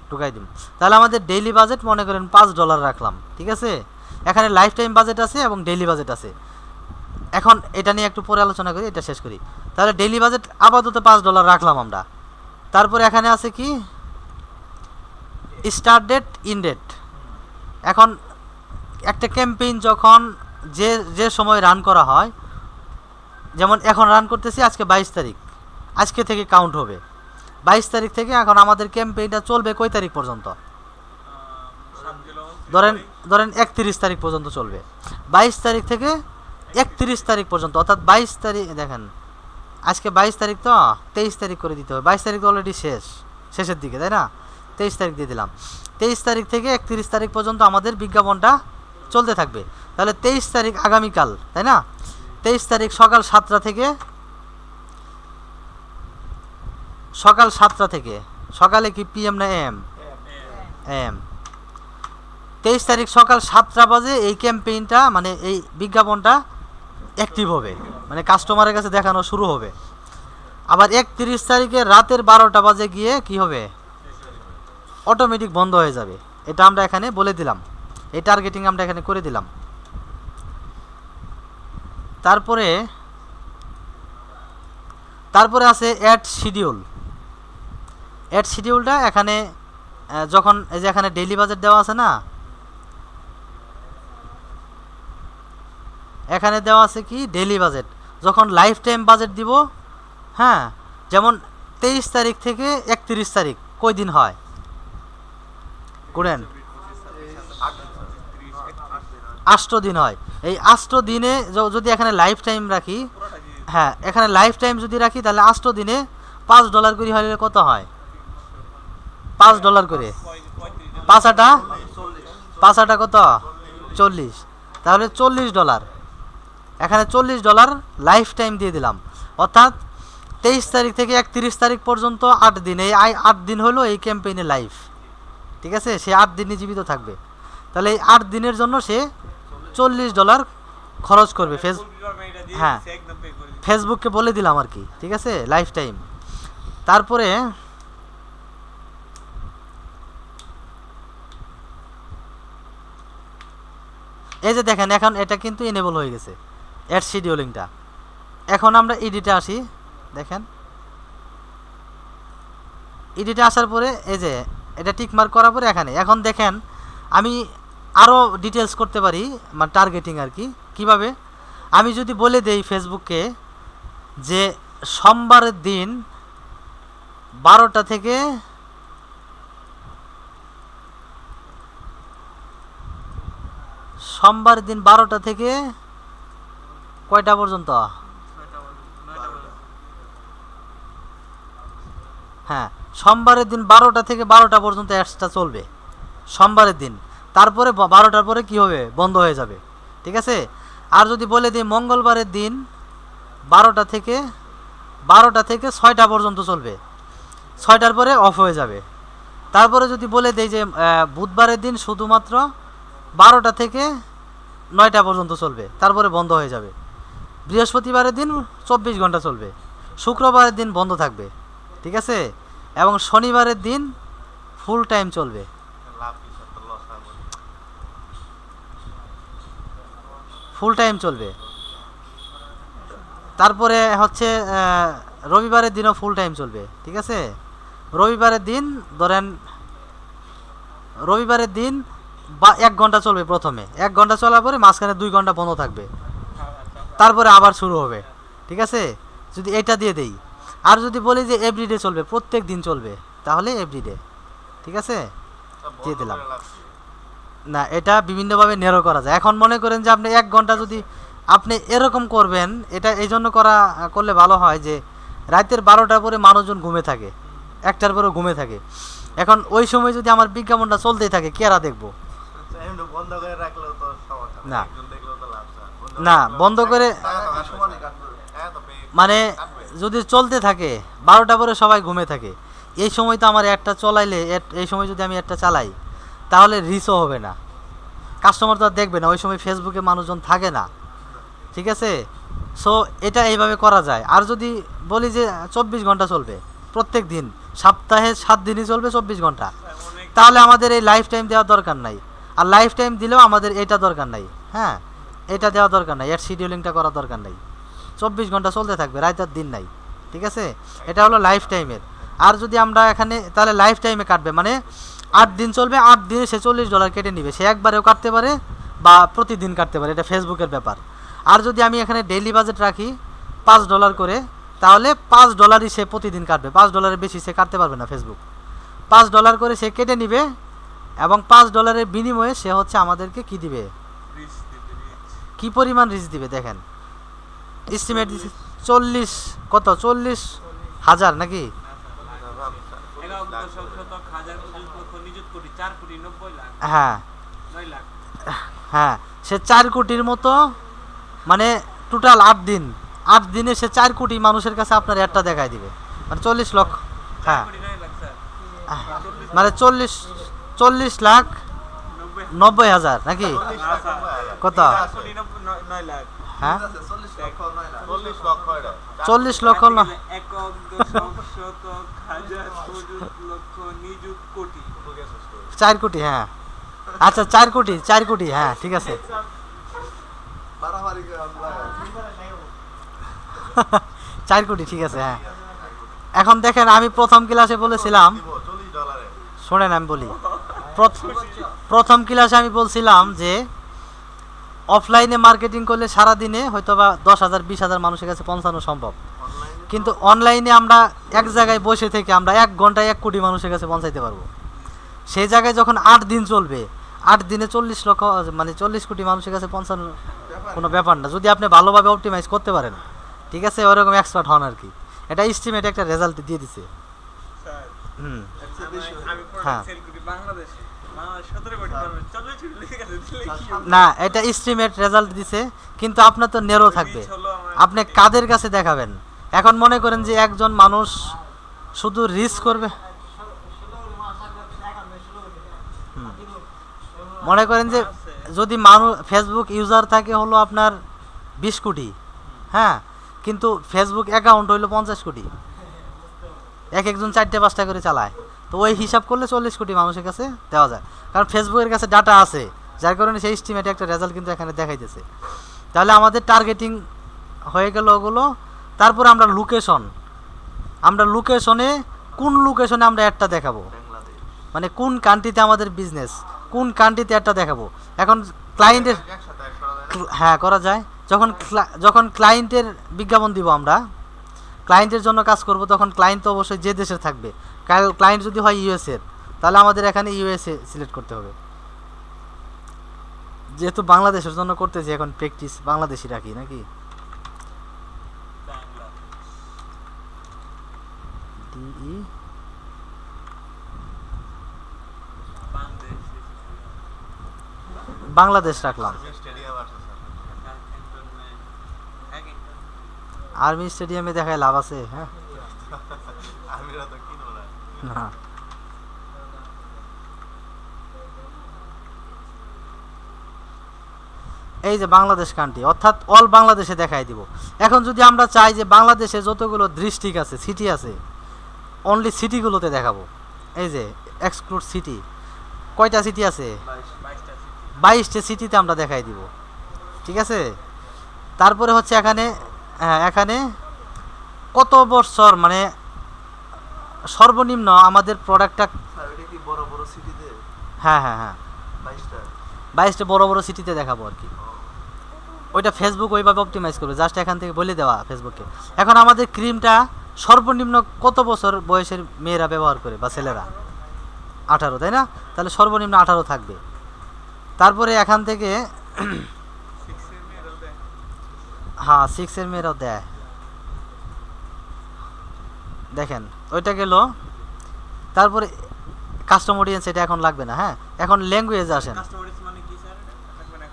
ঢুকাই দিব। তাহলে আমাদের ডেইলি বাজেট মনে করেন $5 রাখলাম, ঠিক আছে। এখানে লাইফ টাইম বাজেট আছে এবং ডেইলি বাজেট আছে। এখন এটা নিয়ে একটু পরে আলোচনা করি, এটা শেষ করি। তাহলে ডেইলি বাজেট আপাতত $5 রাখলাম আমরা। তারপরে এখানে আছে কি স্টার্ট ডেট, ইন ডেট। এখন একটা ক্যাম্পেইন যখন যে যে সময় রান করা হয়, যেমন এখন রান করতেছি আজকে 22 তারিখ, আজকে থেকে কাউন্ট হবে 22 তারিখ থেকে। এখন আমাদের ক্যাম্পেইনটা চলবে কয় তারিখ পর্যন্ত? ধরেন 31 তারিখ পর্যন্ত চলবে। 22 তারিখ থেকে 31 তারিখ পর্যন্ত, অর্থাৎ 22 তারিখ, দেখেন আজকে 22 তারিখ, তো 23 তারিখ করে দিতে হবে। 22 তারিখ তো অলরেডি শেষের দিকে, তাই না? 23 তারিখ দিয়ে দিলাম। 23 তারিখ থেকে 31 তারিখ পর্যন্ত আমাদের বিজ্ঞাপনটা চলতে থাকবে। তাহলে 23 তারিখ আগামীকাল, তাই না? 23 তারিখ সকাল 7টা থেকে, সকালে কি PM না AM? AM। 23 তারিখ সকাল 7টা বাজে এই ক্যাম্পেইনটা, মানে এই বিজ্ঞাপনটা অ্যাক্টিভ হবে, মানে কাস্টমারের কাছে দেখানো শুরু হবে। আবার 31 তারিখে রাতের 12টা বাজে গিয়ে কি হবে? অটোমেটিক বন্ধ হয়ে যাবে। এটা আমরা এখানে বলে দিলাম, এই টার্গেটিং আমরা এখানে করে দিলাম। তারপরে আছে অ্যাড শিডিউল। অ্যাড শিডিউলটা এখানে যখন এই যে এখানে ডেইলি বাজেট দেওয়া আছে না, এখানে দেওয়া আছে কি ডেইলি বাজেট, যখন লাইফ টাইম বাজেট দিব, হ্যাঁ, যেমন 23 তারিখ থেকে 31 তারিখ কয় দিন হয়? গুনেন, 8 দিন হয়। এই 8 দিনে যদি এখানে লাইফ টাইম রাখি, হ্যাঁ, এখানে লাইফ টাইম যদি রাখি, তাহলে 8 দিনে $5 করে হলে কত হয়? $5 করে, 5 আটা কত? 40। তাহলে $40, এখানে $40 লাইফ টাইম দিয়ে দিলাম। অর্থাৎ 23 তারিখ থেকে 31 তারিখ পর্যন্ত 8 দিন, এই 8 দিন হলো এই ক্যাম্পেইনে লাইফ, ঠিক আছে। সে 8 দিনই জীবিত থাকবে। তাহলে এই 8 দিনের জন্য সে $40 খরচ করবে। হ্যাঁ, ফেসবুককে বলে দিলাম আর কি, ঠিক আছে, লাইফ টাইম। তারপরে এই যে দেখেন, এখন এটা কিন্তু এনেবল হয়ে গেছে অ্যাড শিডিউলিংটা। এখন আমরা এডিটে আসি, দেখেন এডিটে আসার পরে এই যে এটা টিক মার্ক করার পরে এখানে, এখন দেখেন আমি আরও ডিটেলস করতে পারি, মানে টার্গেটিং আর কি। কিভাবে? আমি যদি বলে দেই ফেসবুককে যে সোমবারের দিন 12টা থেকে কয়টা পর্যন্ত? হ্যাঁ, সোমবারের দিন 12টা থেকে 12টা পর্যন্ত অ্যাডসটা চলবে সোমবারের দিন। তারপরে 12টার পরে কি হবে? বন্ধ হয়ে যাবে, ঠিক আছে। আর যদি বলে দিই মঙ্গলবারের দিন 12টা থেকে 6টা পর্যন্ত চলবে, 6টার পরে অফ হয়ে যাবে। তারপরে যদি বলে দেই যে বুধবারের দিন শুধুমাত্র 12টা থেকে 9টা পর্যন্ত চলবে, তারপরে বন্ধ হয়ে যাবে। বৃহস্পতিবারের দিন 24 ঘন্টা চলবে, শুক্রবারের দিন বন্ধ থাকবে, ঠিক আছে, এবং শনিবারের দিন ফুল টাইম চলবে। তারপরে হচ্ছে রবিবারের দিনও ফুল টাইম চলবে, ঠিক আছে। রবিবারের দিন ধরেন, রবিবারের দিন 1 ঘন্টা চলবে, প্রথমে 1 ঘন্টা চলার পরে মাঝখানে 2 ঘন্টা বন্ধ থাকবে, তারপরে আবার শুরু হবে, ঠিক আছে। যদি এটা দিয়ে দেই, আর যদি বলি যে এভরিডে চলবে, প্রত্যেক দিন চলবে, তাহলে এভরিডে, ঠিক আছে, দিয়ে দিলাম। না, এটা বিভিন্নভাবে নেরো করা যায়। এখন মনে করেন যে আপনি 1 ঘন্টা যদি আপনি এরকম করবেন, এটা এই জন্য করলে ভালো হয় যে রাতের 12টার পরে মানুষজন ঘুমে থাকে, 1টার পরে ঘুমে থাকে। এখন ওই সময় যদি আমার বিজ্ঞাপনটা চলতেই থাকে, কেরা দেখবো? বন্ধ করে রাখলেও তো সমস্যা না। একজন দেখলেও তো লাভ আছে। না, বন্ধ করে মানে যদি চলতে থাকে 12টা পরে সবাই ঘুমে থাকে, এই সময় তো আমার একটা চলাইলে, এই সময় যদি আমি একটা চালাই, তাহলে রিচও হবে না, কাস্টমার তো আর দেখবে না, ওই সময় ফেসবুকে মানুষজন থাকে না, ঠিক আছে। সো এটা এইভাবে করা যায়। আর যদি বলি যে 24 ঘন্টা চলবে প্রত্যেক দিন, সপ্তাহে 7 দিনই চলবে 24 ঘন্টা, অনেক তাহলে আমাদের এই লাইফ টাইম দেওয়ার দরকার নাই। আর লাইফ টাইম দিলেও আমাদের এটা দরকার নাই, হ্যাঁ এটা দেওয়া দরকার নাই, এর শিডিউলিংটা করার দরকার নাই। 24 ঘন্টা চলতে থাকবে, রাত আর দিন নাই, ঠিক আছে? এটা হলো লাইফ টাইমের। আর যদি আমরা এখানে তাহলে লাইফ টাইমে কাটবে, মানে 8 দিন চলবে, 8 দিনে সে $40 কেটে নিবে, সে একবারেও কাটতে পারে বা প্রতিদিন কাটতে পারে, এটা ফেসবুকের ব্যাপার। আর যদি আমি এখানে ডেইলি বাজেট রাখি $5 করে, তাহলে $5ই সে প্রতিদিন কাটবে, $5 বেশি সে কাটতে পারবে না ফেসবুক। $5 করে সে কেটে নিবে এবং $5 বিনিময়ে সে হচ্ছে আমাদেরকে কি দিবে, রিচ দিতে রিচ কি পরিমাণ রিচ দিবে দেখেন। এস্টিমেট দিচ্ছে 40,000 নাকি? 11 শতক হাজার পঁচিশ লক্ষ নিযুত কোটি 4 কোটি 90 লাখ হ্যাঁ 9 লাখ হ্যাঁ, সে 4 কোটির মতো, মানে টোটাল 8 দিনে সে 4 কোটি মানুষের কাছে আপনার একটা দেখায় দিবে, মানে 40 লক্ষ, 4 হ্যাঁ কোটি 9 লাখ স্যার মানে 40,90,000 নাকি? কত? 4 কোটি 9 লাখ হ্যাঁ 40 লক্ষ 9 লাখ 40 লক্ষ এটা 40 লক্ষ না, একক দশক শতক হাজার পঁচিশ লক্ষ নিযুত কোটি 4 কোটি, হ্যাঁ আচ্ছা 4 কোটি, হ্যাঁ ঠিক আছে। বাড়াবাড়ি করে আমরা 4 কোটি, ঠিক আছে, হ্যাঁ। এখন দেখেন, আমি প্রথম ক্লাসে বলেছিলাম, দিব $40 শোনেন আমি বলি, প্রথম ক্লাসে আমি বলছিলাম যে অফলাইনে মার্কেটিং করলে সারাদিনে হয়তো বা 10,000 20,000 মানুষের কাছে পৌঁছানো সম্ভব, অনলাইনে কিন্তু অনলাইনে আমরা এক জায়গায় বসে থেকে আমরা 1 ঘন্টায় 1 কোটি মানুষের কাছে পৌঁছাইতে পারবো। সেই জায়গায় যখন 8 দিন চলবে, 8 দিনে 40 লক্ষ, মানে 40 কোটি মানুষের কাছে পৌঁছানো কোনো ব্যাপার না, যদি আপনি ভালোভাবে অপটিমাইজ করতে পারেন, ঠিক আছে, ওরকম এক্সপার্ট হন আর কি। এটা এস্টিমেট একটা রেজাল্ট দিয়ে দিছে। স্যার হুম, আমি হ্যাঁ। প্রোডাক্ট সেল করি বাংলাদেশে 17 কোটি মানুষ 40 কোটি লিখে গেছে দিলে কি হবে? না এটা এস্টিমেট রেজাল্ট দিছে, কিন্তু আপনার তো নেরো থাকবে, Reach হলো আমার আপনি কাদের কাছে দেখাবেন। এখন মনে করেন যে একজন মানুষ শুধু রিচ করবে, হুম। মনে করেন যে যদি মানুষ ফেসবুক ইউজার থাকে হলো আপনার 20 কোটি, হ্যাঁ, কিন্তু ফেসবুক অ্যাকাউন্ট হইলো 50 কোটি, একজন 4টে 5টা করে চালায়, তো ওই হিসাব করলে 40 কোটি মানুষের কাছে দেওয়া যায়, কারণ ফেসবুকের কাছে ডাটা আছে, যার কারণে সেই এস্টিমেটে একটা রেজাল্ট কিন্তু এখানে দেখাইতেছে। তাহলে আমাদের টার্গেটিং হয়ে গেল ওগুলো। তারপর আমরা লোকেশনে কোন লোকেশনে আমরা একটা দেখাবো, বাংলাদেশ মানে কোন কান্ট্রিতে আমাদের বিজনেস, কোন কান্ট্রিতে একটা দেখাবো। এখন ক্লায়েন্টের, একসাথে এক করা যায় না? হ্যাঁ করা যায়, যখন ক্লায়েন্টের বিজ্ঞাপন দিব আমরা, ক্লায়েন্টের জন্য কাজ করব, তখন ক্লায়েন্ট তো অবশ্যই যে দেশের থাকবে, ক্লায়েন্ট যদি হয় ইউএসএর, তাহলে আমাদের এখানে ইউএসএ সিলেক্ট করতে হবে। যেহেতু বাংলাদেশের জন্য করতেছি এখন প্র্যাকটিস বাংলাদেশি রাখি নাকি, ডিই বাংলাদেশ বাংলাদেশ রাখলাম। স্টেডিয়াম আছে স্যার আর্মি স্টেডিয়ামে দেখায় লাভ আছে, হ্যাঁ আমিরা তো কিনো না না। এই যে বাংলাদেশ কান্ট্রি, অর্থাৎ অল বাংলাদেশে দেখাই দিব। এখন যদি আমরা চাই যে বাংলাদেশে যতগুলো ডিস্ট্রিক্ট আছে, সিটি আছে, অনলি সিটিগুলোতে দেখাবো। এই যে এক্সক্লুড সিটি, কয়টা সিটি আছে? 22টা সিটিতে আমরা দেখাই দিব, ঠিক আছে। তারপরে হচ্ছে এখানে, হ্যাঁ এখানে কত বছর, মানে সর্বনিম্ন আমাদের প্রোডাক্টটা, স্যার এটা কি বড় বড় সিটিতে হ্যাঁ হ্যাঁ হ্যাঁ 22টা 22টা বড় বড় সিটিতে দেখাবো আর কি। ওইটা ফেসবুক ওইভাবে অপটিমাইজ করবে, জাস্ট এখান থেকে বলে দেওয়া ফেসবুকে। এখন আমাদের ক্রিমটা সর্বনিম্ন কত বছর বয়সের মেয়েরা ব্যবহার করে বা ছেলেরা? 18, তাই না? তাহলে সর্বনিম্ন 18 থাকবে। তারপরে এখান থেকে হ্যাঁ 6 মেয়েরাও দেয়, দেখেন ওইটা গেল। তারপরে কাস্টম অডিয়েন্স, এটা এখন লাগবে না, হ্যাঁ। এখন ল্যাঙ্গুয়েজ আসেন, কাস্টমাইজ মানে কি স্যার? লাগবে না।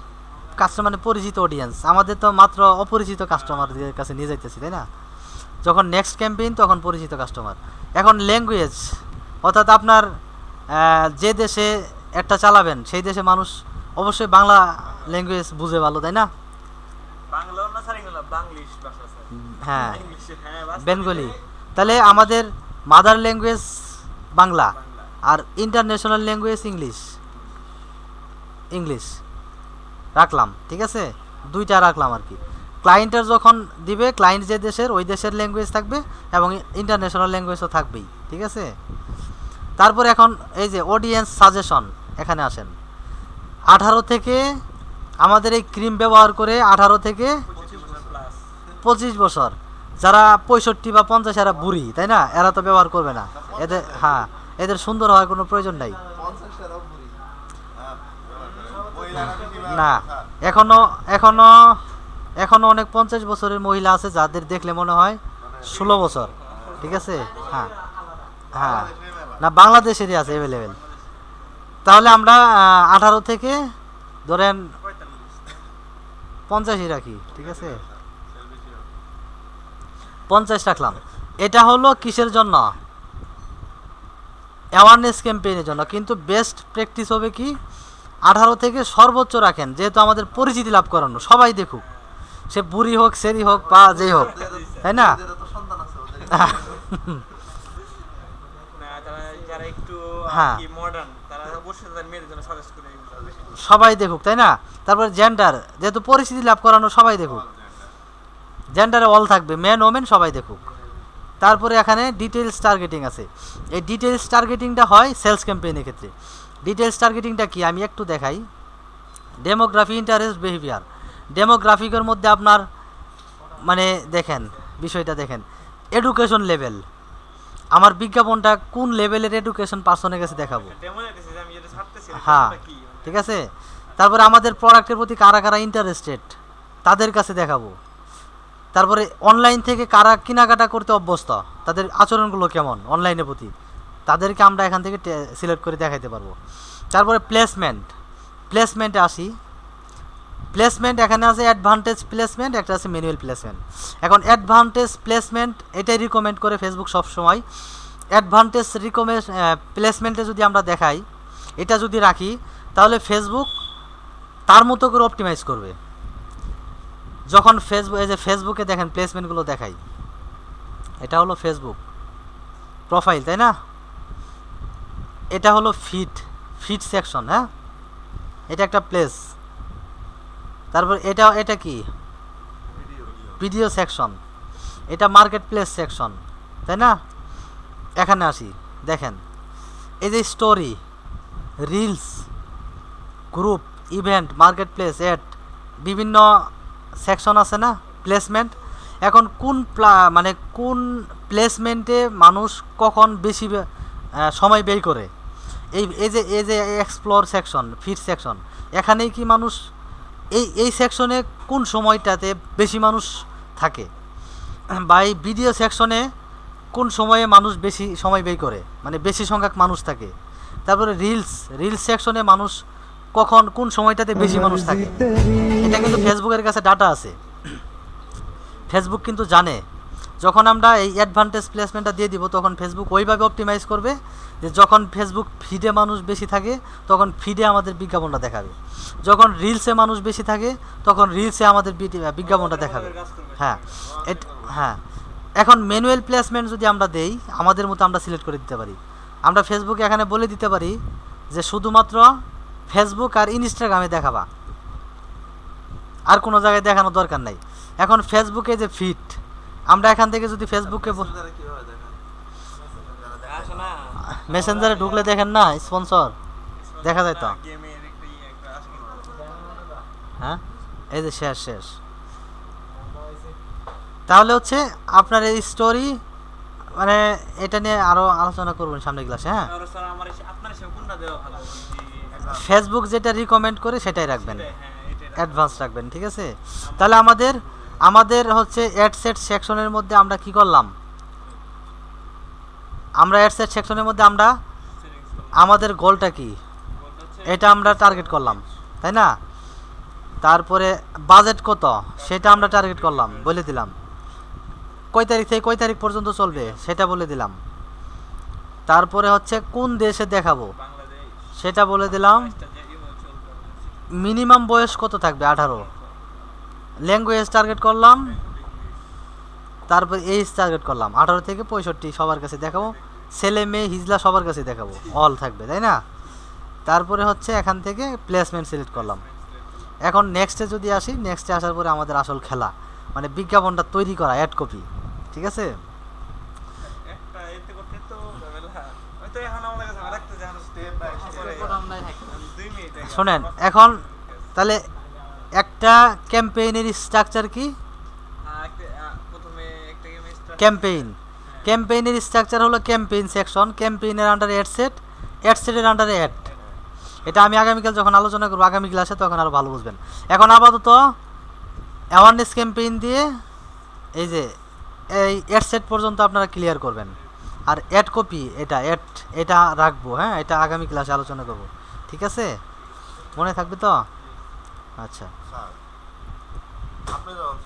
কাস্টমার মানে পরিচিত অডিয়েন্স, আমাদের তো মাত্র অপরিচিত কাস্টমারদের কাছে নিয়ে যাইতেছি, তাই না? যখন নেক্সট ক্যাম্পেইন তখন পরিচিত কাস্টমার। এখন ল্যাঙ্গুয়েজ, অর্থাৎ আপনার যে দেশে একটা চালাবেন সেই দেশে মানুষ অবশ্যই বাংলা ল্যাঙ্গুয়েজ বুঝে ভালো, তাই না? বাংলাও না স্যার, এগুলো বাংলিশ ভাষা স্যার। হ্যাঁ ইংলিশে হ্যাঁ বাস্তবে বেঙ্গলি। তাহলে আমাদের মাদার ল্যাঙ্গুয়েজ বাংলা বাংলা। আর ইন্টারন্যাশনাল ল্যাঙ্গুয়েজ ইংলিশ। ইংলিশ রাখলাম, ঠিক আছে, দুইটা রাখলাম আর কি। ক্লায়েন্টের যখন দিবে, ক্লায়েন্ট যে দেশের ওই দেশের ল্যাঙ্গুয়েজ থাকবে এবং ইন্টারন্যাশনাল ল্যাঙ্গুয়েজও থাকবেই, ঠিক আছে। তারপর এখন এই যে অডিয়েন্স সাজেশন, এখানে আসেন। 18 থেকে আমাদের এই ক্রিম ব্যবহার করে 18 থেকে 25 বছর প্লাস 25 বছর, যারা 65 বা 50 এরা বুড়ি, তাই না, এরা তো ব্যবহার করবে না। এদের হ্যাঁ, এদের সুন্দর হওয়ার কোনো প্রয়োজন নাই। 50 টাকাও বুড়ি। মহিলারা বেশি ব্যবহার না, করে, স্যার। এখনো অনেক 50 বছরের মহিলা আছে যাদের দেখলে মনে হয় 16 বছর, ঠিক আছে। হ্যাঁ হ্যাঁ, বাংলাদেশের ব্যাপার। না বাংলাদেশেরই আছে অ্যাভেলেবেল। তাহলে আমরা 18 থেকে ধরেন 50ই রাখি, ঠিক আছে, 50 রাখলাম। এটা হলো কিসের জন্য? অ্যাওয়ারনেস ক্যাম্পেইনের জন্য। কিন্তু বেস্ট প্র্যাকটিস হবে কি 18 থেকে সর্বোচ্চ রাখেন, যেহেতু আমাদের পরিচিতি লাভ করানো, সবাই দেখুক, সে বুড়ি হোক, সেরি হোক বা যেই হোক, তাই না। ওদেরও তো সন্তান আছে, ওদের না তারা যারা একটু হ্যাঁ। কি মডার্ন তারা অবশ্যই তাদের মেয়েদের জন্য সাজেস্ট করে এগুলো বেশি। সবাই দেখুক, তাই না। তারপর জেন্ডার, যেহেতু পরিচিতি লাভ করানো, সবাই দেখুক, জেন্ডারে অল থাকবে, মেন ওমেন সবাই দেখুক। তারপরে এখানে ডিটেলস টার্গেটিং আছে। এই ডিটেলস টার্গেটিংটা হয় সেলস ক্যাম্পেইনের ক্ষেত্রে। ডিটেলস টার্গেটিংটা কি আমি একটু দেখাই। Demography, interest, behaviour. ডেমোগ্রাফিকের মধ্যে আপনার মানে দেখেন, বিষয়টা দেখেন, এডুকেশন লেভেল, আমার বিজ্ঞাপনটা কোন লেভেলের এডুকেশন পার্সনের কাছে দেখাবো। ডেমো দেখতেছি যে আমি যেটা ছাড়তেছি হ্যাঁ, ওটা কি ঠিক আছে। তারপরে আমাদের প্রোডাক্টের প্রতি কারা কারা ইন্টারেস্টেড তাদের কাছে দেখাবো। তারপরে অনলাইন থেকে কারা কেনাকাটা করতে অভ্যস্ত, তাদের আচরণগুলো কেমন অনলাইনের প্রতি, তাদেরকে আমরা এখান থেকে সিলেক্ট করে দেখাইতে পারবো। তারপরে প্লেসমেন্টে আসি। প্লেসমেন্ট এখানে আছে অ্যাডভান্টেজ প্লেসমেন্ট, একটা আছে ম্যানুয়াল প্লেসমেন্ট। এখন অ্যাডভান্টেজ প্লেসমেন্ট এটাই রিকমেন্ড করে ফেসবুক সবসময়। অ্যাডভান্টেজ প্লেসমেন্টে যদি আমরা দেখাই, এটা যদি রাখি, তাহলে ফেসবুক তার মতো করে অপটিমাইজ করবে। যখন ফেসবুক, এই যে ফেসবুকে দেখেন প্লেসমেন্টগুলো দেখাই, এটা হলো ফেসবুক প্রোফাইল, তাই না। এটা হলো ফিড সেকশন, হ্যাঁ, এটা একটা প্লেস। তারপর এটা কি ভিডিও সেকশন, এটা মার্কেট প্লেস সেকশন, তাই না। এখানে আসি, দেখেন এই যে story, reels, group, event, market place, ad, বিভিন্ন সেকশন আছে না প্লেসমেন্ট। এখন মানে কোন প্লেসমেন্টে মানুষ কখন বেশি সময় ব্যয় করে, এই যে এক্সপ্লোর সেকশন, ফিড সেকশন, এখানেই কি মানুষ এই সেকশনে কোন সময়টাতে বেশি মানুষ থাকে, বা এই ভিডিও সেকশনে কোন সময়ে মানুষ বেশি সময় ব্যয় করে, মানে বেশি সংখ্যক মানুষ থাকে। তারপরে রিলস সেকশনে মানুষ কখন কোন সময়টাতে বেশি মানুষ থাকে। এটা কিন্তু ফেসবুকের কাছে ডাটা আছে, ফেসবুক কিন্তু জানে। যখন আমরা এই অ্যাডভান্টেজ প্লেসমেন্টটা দিয়ে দিব, তখন ফেসবুক ওইভাবে অপটিমাইজ করবে যে যখন ফেসবুক ফিডে মানুষ বেশি থাকে তখন ফিডে আমাদের বিজ্ঞাপনটা দেখাবে, যখন রিলসে মানুষ বেশি থাকে তখন রিলসে আমাদের বিজ্ঞাপনটা দেখাবে। হ্যাঁ হ্যাঁ। এখন ম্যানুয়াল প্লেসমেন্ট যদি আমরা দেই, আমাদের মতো আমরা সিলেক্ট করে দিতে পারি। আমরা ফেসবুকে এখানে বলে দিতে পারি যে শুধুমাত্র ফেসবুক আর ইনস্টাগ্রামে দেখাবা, আর কোনো জায়গায় দেখানোর দরকার নাই। এখন ফেসবুকে যে ফিড, আমরা এখান থেকে যদি ফেসবুকে মেসেঞ্জারে কিভাবে দেখায়? আসে না মেসেঞ্জারে ঢুকলে দেখেন না স্পন্সর দেখা যায় তো, গেমের একটা একটা আসে কিন্তু। হ্যাঁ, এই যে শেষ। তাহলে হচ্ছে আপনার এই স্টোরি, মানে এটা নিয়ে আরও আলোচনা করবেন সামনে ক্লাসে। হ্যাঁ, আর স্যার আমার আপনার হিসেবে কোনটা দেওয়া ভালো হবে? ফেসবুক যেটা রিকমেন্ড করে সেটাই রাখবেন, হ্যাঁ এটা অ্যাডভান্স রাখবেন, ঠিক আছে। তাহলে আমাদের হচ্ছে অ্যাডসেট সেকশনের মধ্যে আমরা কি করলাম, আমরা অ্যাডসেট সেকশনের মধ্যে আমরা আমাদের গোলটা কি এটা আমরা টার্গেট করলাম, তাই না। তারপরে বাজেট কত সেটা আমরা টার্গেট করলাম, বলে দিলাম। কয় তারিখ থেকে কয় তারিখ পর্যন্ত চলবে সেটা বলে দিলাম। তারপরে হচ্ছে কোন দেশে দেখাবো বাংলাদেশ সেটা বলে দিলাম। এটা যে ইমো চলবে মিনিমাম বয়স কত থাকবে 18, ল্যাঙ্গুয়েজ টার্গেট করলাম, তারপর এইজ টার্গেট করলাম 18 থেকে 65 সবার কাছে দেখাবো, ছেলে মেয়ে হিজলা সবার কাছে দেখাবো, অল থাকবে তাই না। তারপরে হচ্ছে এখান থেকে প্লেসমেন্ট সিলেক্ট করলাম। এখন নেক্সটে যদি আসি, নেক্সটে আসার পরে আমাদের আসল খেলা মানে বিজ্ঞাপনটা তৈরি করা, অ্যাড কপি, ঠিক আছে। একটা এতে করতে তো ঝামেলা। ওই তো এখন আমাদের কাছে রাখতে জানো স্টেপ বাই স্টেপ 2 মিনিট শোনেন এখন তাহলে একটা ক্যাম্পেইনের স্ট্রাকচার কি? প্রথমে একটা গেম স্টার্ট ক্যাম্পেইন, ক্যাম্পেইনের স্ট্রাকচার হলো ক্যাম্পেইন সেকশন, ক্যাম্পেইনের আন্ডারে অ্যাড সেট, অ্যাড সেটের আন্ডারে অ্যাড। এটা আমি আগামীকাল যখন আলোচনা করবো আগামী ক্লাসে তখন আরও ভালো বুঝবেন। এখন আপাতত অ্যাওয়ারনেস ক্যাম্পেইন দিয়ে এই যে এই অ্যাড সেট পর্যন্ত আপনারা ক্লিয়ার করবেন। আর অ্যাড কপি এটা রাখবো, হ্যাঁ এটা আগামী ক্লাসে আলোচনা করব, ঠিক আছে, মনে থাকবে তো? আচ্ছা। স্যার আপনি যখন